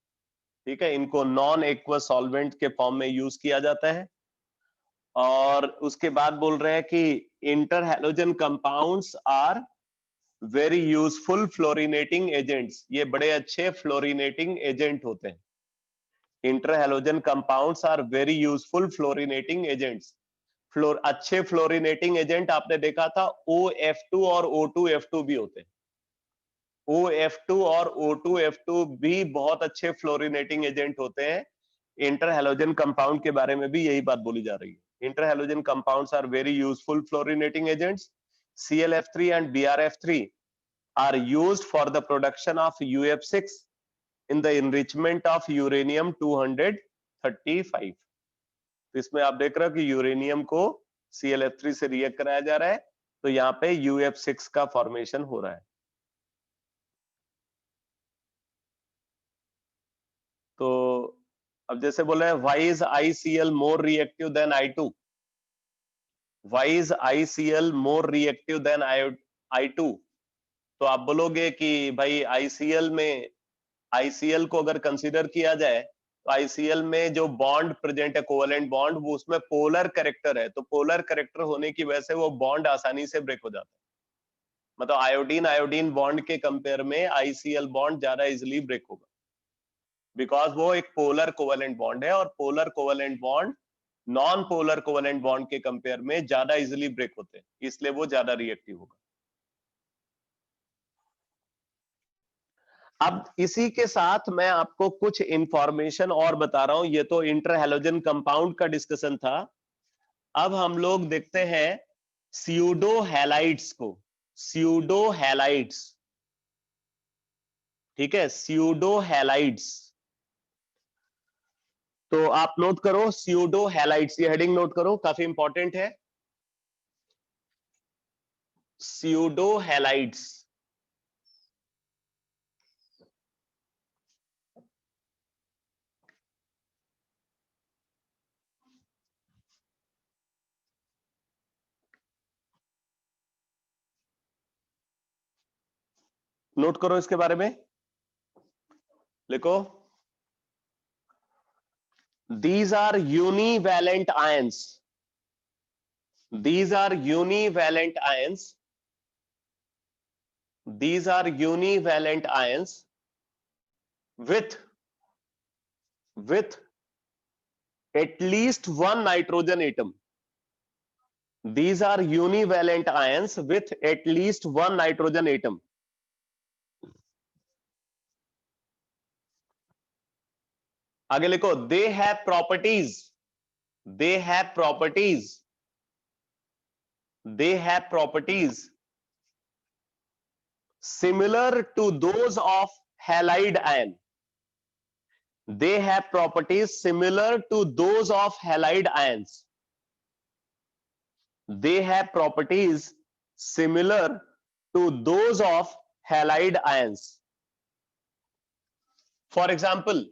ठीक है, इनको नॉन एक्वस सॉल्वेंट के फॉर्म में यूज किया जाता है. और उसके बाद बोल रहे हैं कि interhalogen compounds are very useful fluorinating agents. ये बड़े अच्छे फ्लोरिनेटिंग एजेंट होते हैं. Interhalogen compounds are very useful fluorinating agents. अच्छे फ्लोरिनेटिंग एजेंट आपने देखा था OF2 और O2F2 भी होते हैं. OF2 और O2F2 भी बहुत अच्छे फ्लोरिनेटिंग एजेंट होते हैं. इंटर हैलोजन कंपाउंड के बारे में भी यही बात बोली जा रही है. Interhalogen compounds are very useful fluorinating agents. ClF3 and BrF3 are used for the production of UF6 in the enrichment of uranium 235. तो इसमें आप देख रहे हो कि यूरेनियम को ClF3 से रिएक्ट कराया जा रहा है, तो यहाँ पे UF6 का फॉर्मेशन हो रहा है. तो अब जैसे बोला है why is ICl more reactive then I2. Why is ICl more reactive then I2. तो आप बोलोगे कि भाई ICl को अगर कंसीडर किया जाए तो ICl में जो बॉन्ड प्रेजेंट है, कोवेलेंट बॉन्ड, वो उसमें पोलर कैरेक्टर है. तो पोलर कैरेक्टर होने की वजह से वो बॉन्ड आसानी से ब्रेक हो जाता है. मतलब आयोडीन बॉन्ड के कंपेयर में ICl बॉन्ड ज्यादा इजिली ब्रेक होगा, बिकॉज वो एक पोलर कोवेलेंट बॉन्ड है, और polar covalent bond non polar covalent bond के कंपेयर में ज्यादा इजिली ब्रेक होते हैं, इसलिए वो ज्यादा रिएक्टिव होगा. अब इसी के साथ मैं आपको कुछ इंफॉर्मेशन और बता रहा हूं. ये तो इंटर हैलोजन कंपाउंड का डिस्कशन था. अब हम लोग देखते हैं स्यूडो हैलाइड्स को. स्यूडो हैलाइड्स, ठीक है, स्यूडो हैलाइड्स. तो आप नोट करो स्यूडो हैलाइड्स, ये हेडिंग नोट करो, काफी इंपॉर्टेंट है. Pseudo halides. नोट करो इसके बारे में, लिखो. These are univalent ions. These are univalent ions. These are univalent ions with at least one nitrogen atom. These are univalent ions with at least one nitrogen atom. आगे लिखो they have properties similar to those of halide ion. They have properties similar to those of halide ions. They have properties similar to those of halide ions. For example,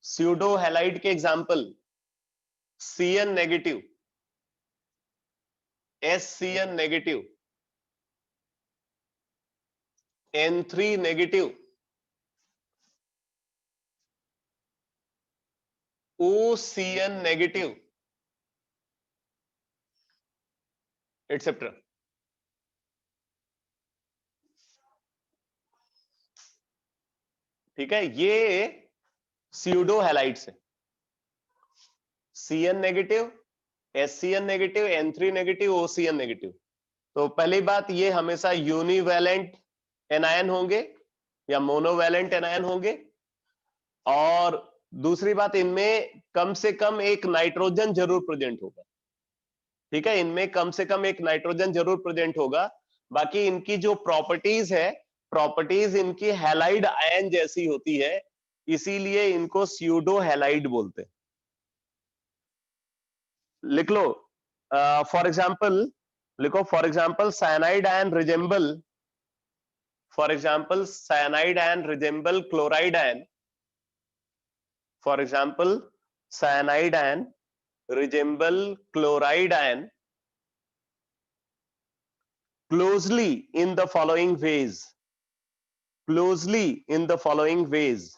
pseudo halide के example Cn negative, SCN negative, N3 negative, OCN negative, etc. ठीक है, ये pseudo halides है. Cn negative, SCN negative, N3 negative, OCN negative. तो पहली बात, ये हमेशा यूनिवैलेंट एनायन होंगे, या मोनोवैलेंट एनायन होंगे। और दूसरी बात, इनमें कम से कम एक नाइट्रोजन जरूर प्रेजेंट होगा। ठीक है, इनमें कम से कम एक नाइट्रोजन जरूर प्रेजेंट होगा। बाकी इनकी जो प्रॉपर्टीज है, प्रॉपर्टीज इनकी हैलाइड आयन जैसी होती है, इसीलिए इनको स्यूडो हैलाइड बोलते हैं। लिख लो, फॉर एग्जाम्पल लिखो, for example cyanide ion resemble, for example cyanide ion resemble chloride ion, for example cyanide ion resemble chloride ion closely in the following ways, closely in the following ways,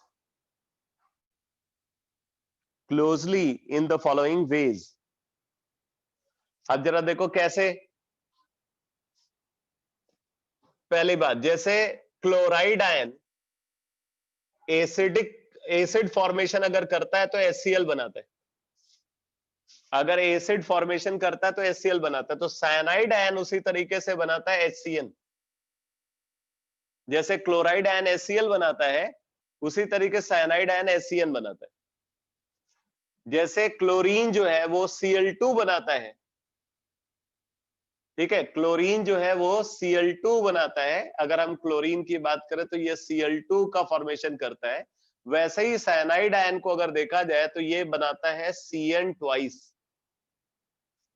closely in the following ways। अब जरा देखो कैसे। पहली बात, जैसे chloride ion acid formation अगर करता है तो HCl बनाता है। अगर एसिड फॉर्मेशन करता है तो HCl बनाता है, तो साइनाइड आयन उसी तरीके से बनाता है HCl। जैसे क्लोराइड आयन HCl बनाता है, उसी तरीके साइनाइड आयन HCN बनाता है। जैसे क्लोरीन जो है वो Cl2 बनाता है, ठीक है, क्लोरीन जो है वो Cl2 बनाता है। अगर हम क्लोरीन की बात करें तो ये Cl2 का फॉर्मेशन करता है। वैसे ही साइनाइड आयन को अगर देखा जाए तो ये बनाता है CN ट्वाइस।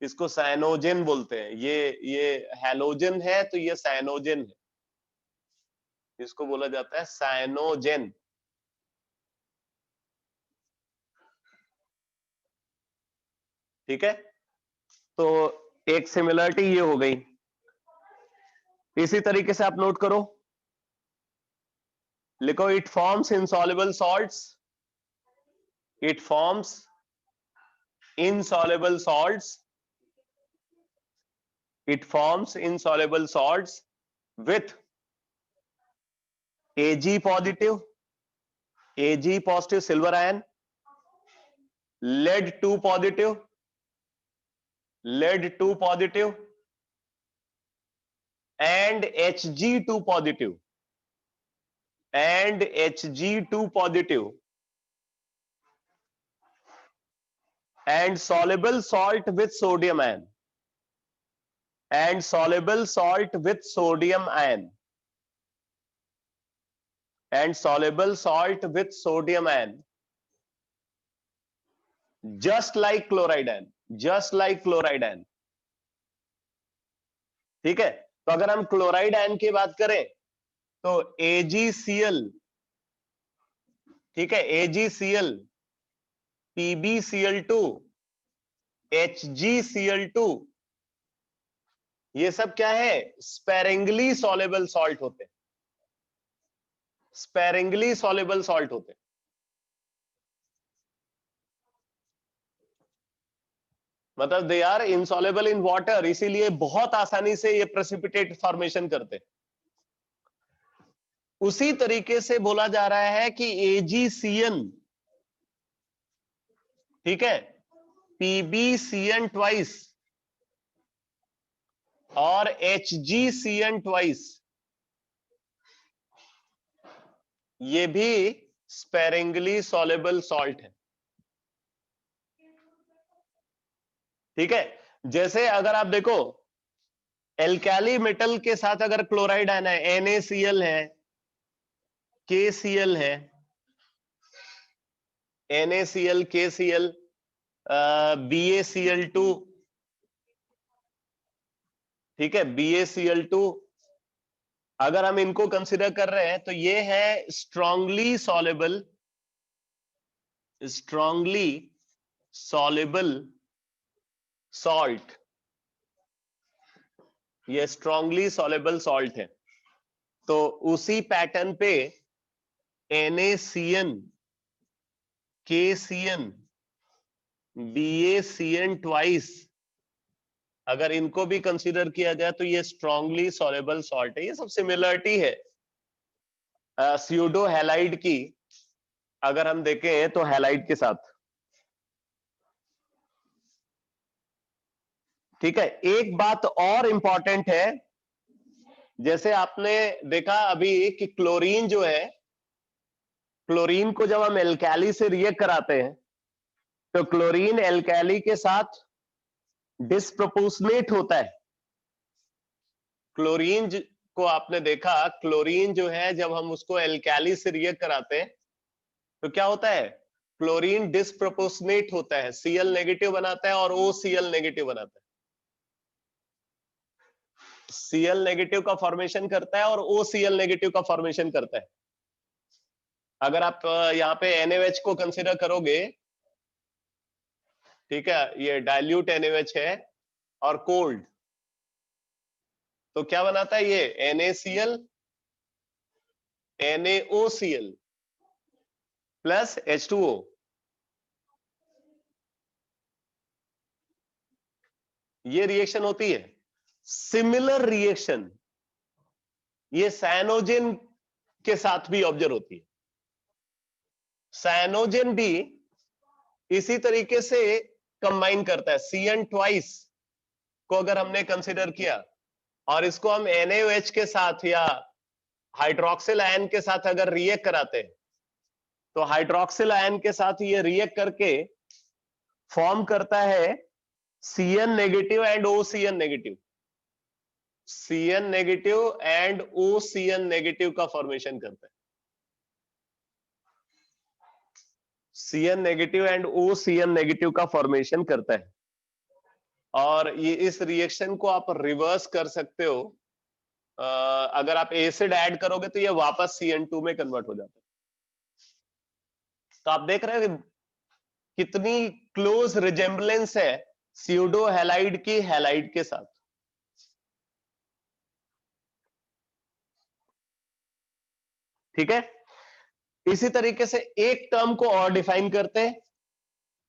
इसको साइनोजेन बोलते हैं। ये हैलोजन है तो ये साइनोजेन है, इसको बोला जाता है साइनोजेन। ठीक है, तो एक सिमिलरिटी ये हो गई। इसी तरीके से आप नोट करो, लिखो, it forms insoluble salts, it forms insoluble salts, it forms insoluble salts with Ag positive silver ion, lead 2 positive and Hg2 positive and soluble salt with sodium ion, and soluble salt with sodium ion, and soluble salt with sodium ion, just like chloride ion, just like chloride ion। ठीक है, तो अगर हम chloride ion की बात करें तो AgCl, ठीक है, AgCl, PbCl2, HgCl2, ये सब क्या है, स्पेरिंगली सॉल्युबल सॉल्ट होते हैं, स्पेरिंगली सॉल्युबल सॉल्ट होते हैं। मतलब they are insoluble in water, इसीलिए बहुत आसानी से ये प्रेसिपिटेट फॉर्मेशन करते हैं। उसी तरीके से बोला जा रहा है कि AgCN, ठीक है, PbCN ट्वाइस और HgCN ट्वाइस, ये भी स्पेरिंगली सॉल्युबल सॉल्ट है। ठीक है, जैसे अगर आप देखो एल्काली मेटल के साथ अगर क्लोराइड आना है, NaCl है, KCl है, NaCl, KCl, BaCl2, ठीक है, BaCl2, अगर हम इनको कंसिडर कर रहे हैं तो ये है स्ट्रांगली सॉल्युबल सॉल्ट, ये स्ट्रांगली सॉल्युबल सॉल्ट है। तो उसी पैटर्न पे NaCN, KCN, BaCN ट्वाइस, अगर इनको भी कंसीडर किया जाए तो ये स्ट्रांगली सॉल्युबल सॉल्ट है। ये सब सिमिलरिटी है स्यूडो हैलाइड की, अगर हम देखें तो हैलाइड के साथ। ठीक है, एक बात और इंपॉर्टेंट है, जैसे आपने देखा अभी कि क्लोरीन जो है, क्लोरीन को जब हम एल्कैली से रिएक्ट कराते हैं तो क्लोरीन एल्कैली के साथ डिस्प्रोपोर्शनेट होता है। क्लोरीन को आपने देखा, क्लोरीन जो है जब हम उसको एल्कैली से रिएक्ट कराते हैं तो क्या होता है, क्लोरीन डिस्प्रोपोर्शनेट होता है, Cl नेगेटिव बनाता है और OCl नेगेटिव बनाता है। Cl नेगेटिव का फॉर्मेशन करता है और OCl नेगेटिव का फॉर्मेशन करता है। अगर आप यहाँ पे NaOH को कंसीडर करोगे, ठीक है, ये डाइल्यूट NaOH है और कोल्ड, तो क्या बनाता है ये NaCl NaOCl प्लस H2O। ये रिएक्शन होती है। सिमिलर रिएक्शन ये साइनोजेन के साथ भी ऑब्जर्व होती है। साइनोजेन भी इसी तरीके से कंबाइन करता है। CN ट्वाइस को अगर हमने कंसीडर किया और इसको हम NaOH के साथ या हाइड्रोक्सिल आयन के साथ अगर रिएक्ट कराते हैं तो हाइड्रोक्सिल आयन के साथ ये रिएक्ट करके फॉर्म करता है Cn negative and OCN negative. Cn negative and OCN negative का फॉर्मेशन करता है। Cn negative and OCN negative का फॉर्मेशन करता है। और ये इस रिएक्शन को आप रिवर्स कर सकते हो। अगर आप एसिड ऐड करोगे तो ये वापस CN2 में कन्वर्ट हो जाता है। तो आप देख रहे हैं कितनी क्लोज रिजेम्बलेंस है स्यूडो हैलाइड की हैलाइड के साथ। ठीक है, इसी तरीके से एक टर्म को और डिफाइन करते हैं।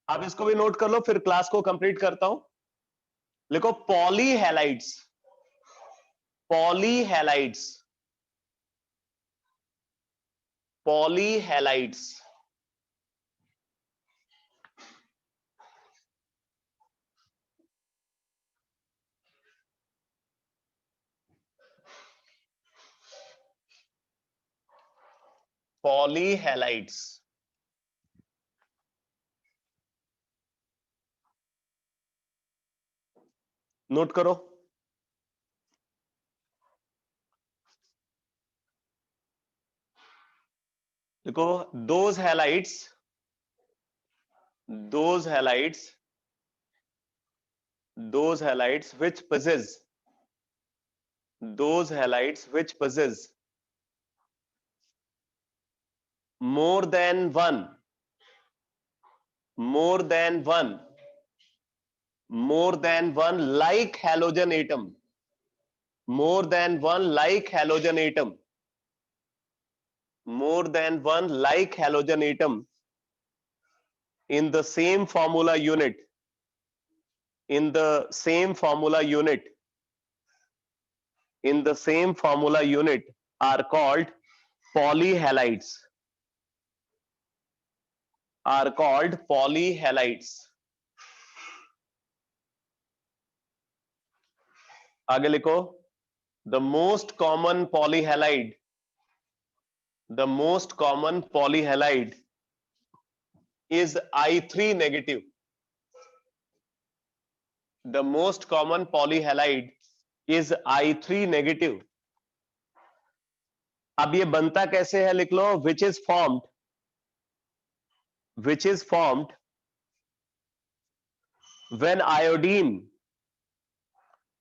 आप इसको भी नोट कर लो, फिर क्लास को कंप्लीट करता हूं। लिखो पॉलीहैलाइड्स। पॉलीहैलाइड्स, पॉलीहैलाइड्स। पॉलीहैलाइड्स नोट करो। देखो those halides, those halides, those halides which possess, those halides which possess more than one, more than one, more than one like halogen atom, more than one like halogen atom, more than one like halogen atom in the same formula unit, in the same formula unit, in the same formula unit are called polyhalides, are called polyhalides. आगे लिखो, the most common polyhalide, the most common polyhalide is I3 negative. The most common polyhalide is I3 negative. अब ये बनता कैसे है लिख लो, which is formed when iodine,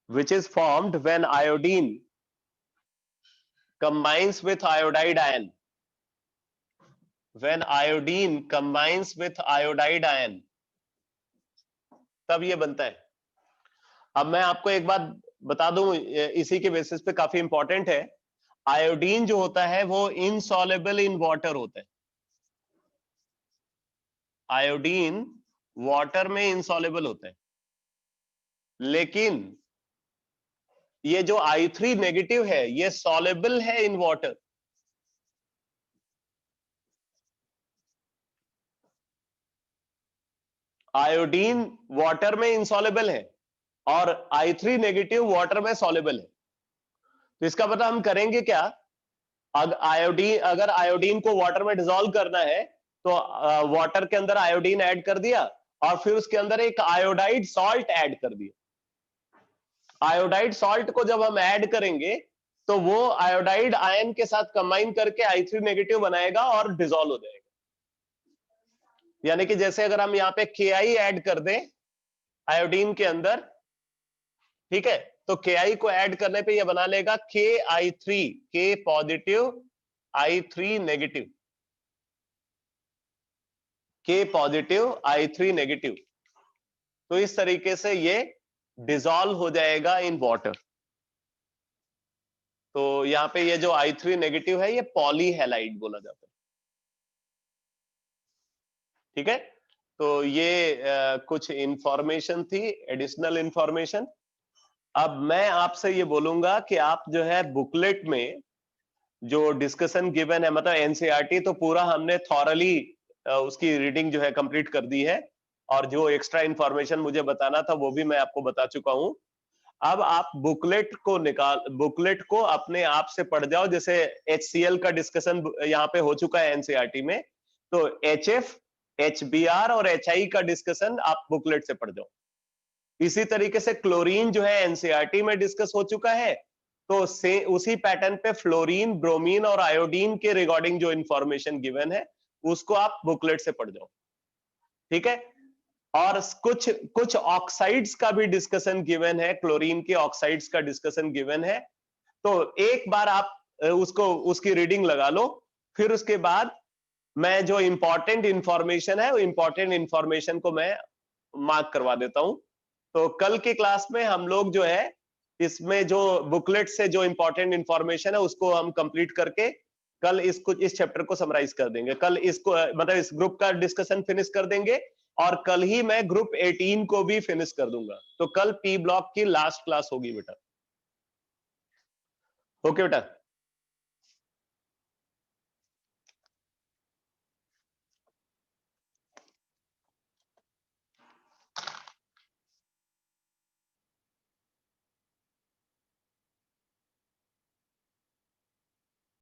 which is formed when iodine combines with iodide ion, when iodine combines with iodide ion, तब ये बनता है। अब मैं आपको एक बात बता दूं, इसी के बेसिस पे काफी इंपॉर्टेंट है। आयोडीन जो होता है वो इनसॉल्युबल इन वाटर होता है। आयोडीन वाटर में इनसॉल्युबल होता है, लेकिन ये जो I3 नेगेटिव है ये सॉल्युबल है इन वाटर। आयोडीन वाटर में इनसॉल्युबल है और I3 नेगेटिव वाटर में सॉल्युबल है। तो इसका मतलब हम करेंगे क्या, अगर आयोडीन को वाटर में डिसॉल्व करना है तो वाटर के अंदर आयोडीन ऐड कर दिया और फिर उसके अंदर एक आयोडाइड सॉल्ट ऐड कर दिया। आयोडाइड सॉल्ट को जब हम ऐड करेंगे तो वो आयोडाइड आयन के साथ कंबाइन करके I3 नेगेटिव बनाएगा और डिसॉल्व हो जाएगा। यानी कि जैसे अगर हम यहाँ पे Ki ऐड कर दें आयोडीन के अंदर, ठीक है, तो Ki को ऐड करने पे ये बना लेगा KI3, K positive I3 negative, K positive I3 negative. तो इस तरीके से ये डिसॉल्व हो जाएगा इन वाटर। तो यहाँ पे ये जो I3 नेगेटिव है ये पॉलीहैलाइड बोला जाता है, ठीक है। तो ये कुछ इंफॉर्मेशन थी, एडिशनल इंफॉर्मेशन। अब मैं आपसे ये बोलूंगा कि आप जो है बुकलेट में जो डिस्कशन गिवन है, मतलब एनसीईआरटी तो पूरा हमने थॉरली उसकी रीडिंग जो है कंप्लीट कर दी है, और जो एक्स्ट्रा इंफॉर्मेशन मुझे बताना था वो भी मैं आपको बता चुका हूं। अब आप बुकलेट को अपने आप से पढ़ जाओ। जैसे HCl का डिस्कशन यहाँ पे हो चुका है एनसीईआरटी में, तो HF, HBr और HI का डिस्कशन आप बुकलेट से पढ़ जाओ। इसी तरीके से क्लोरीन जो है एनसीईआरटी में डिस्कस हो चुका है, तो से उसी पैटर्न पे फ्लोरीन, ब्रोमीन और आयोडीन के रिगार्डिंग जो इंफॉर्मेशन गिवन है उसको आप बुकलेट से पढ़ जाओ, ठीक है। और कुछ कुछ ऑक्साइड्स का भी डिस्कशन गिवन है, क्लोरीन के ऑक्साइड्स का डिस्कशन गिवन है। तो एक बार आप उसको उसकी रीडिंग लगा लो, फिर उसके बाद मैं जो इंपॉर्टेंट इंफॉर्मेशन है वो इंपॉर्टेंट इंफॉर्मेशन को मैं मार्क करवा देता हूं। तो कल की क्लास में हम लोग जो है इसमें जो बुकलेट से जो इंपॉर्टेंट इंफॉर्मेशन है उसको हम कंप्लीट करके कल इस चैप्टर को समराइज कर देंगे। कल इसको मतलब इस ग्रुप का डिस्कशन फिनिश कर देंगे और कल ही मैं ग्रुप 18 को भी फिनिश कर दूंगा। तो कल पी ब्लॉक की लास्ट क्लास होगी बेटा। ओके बेटा।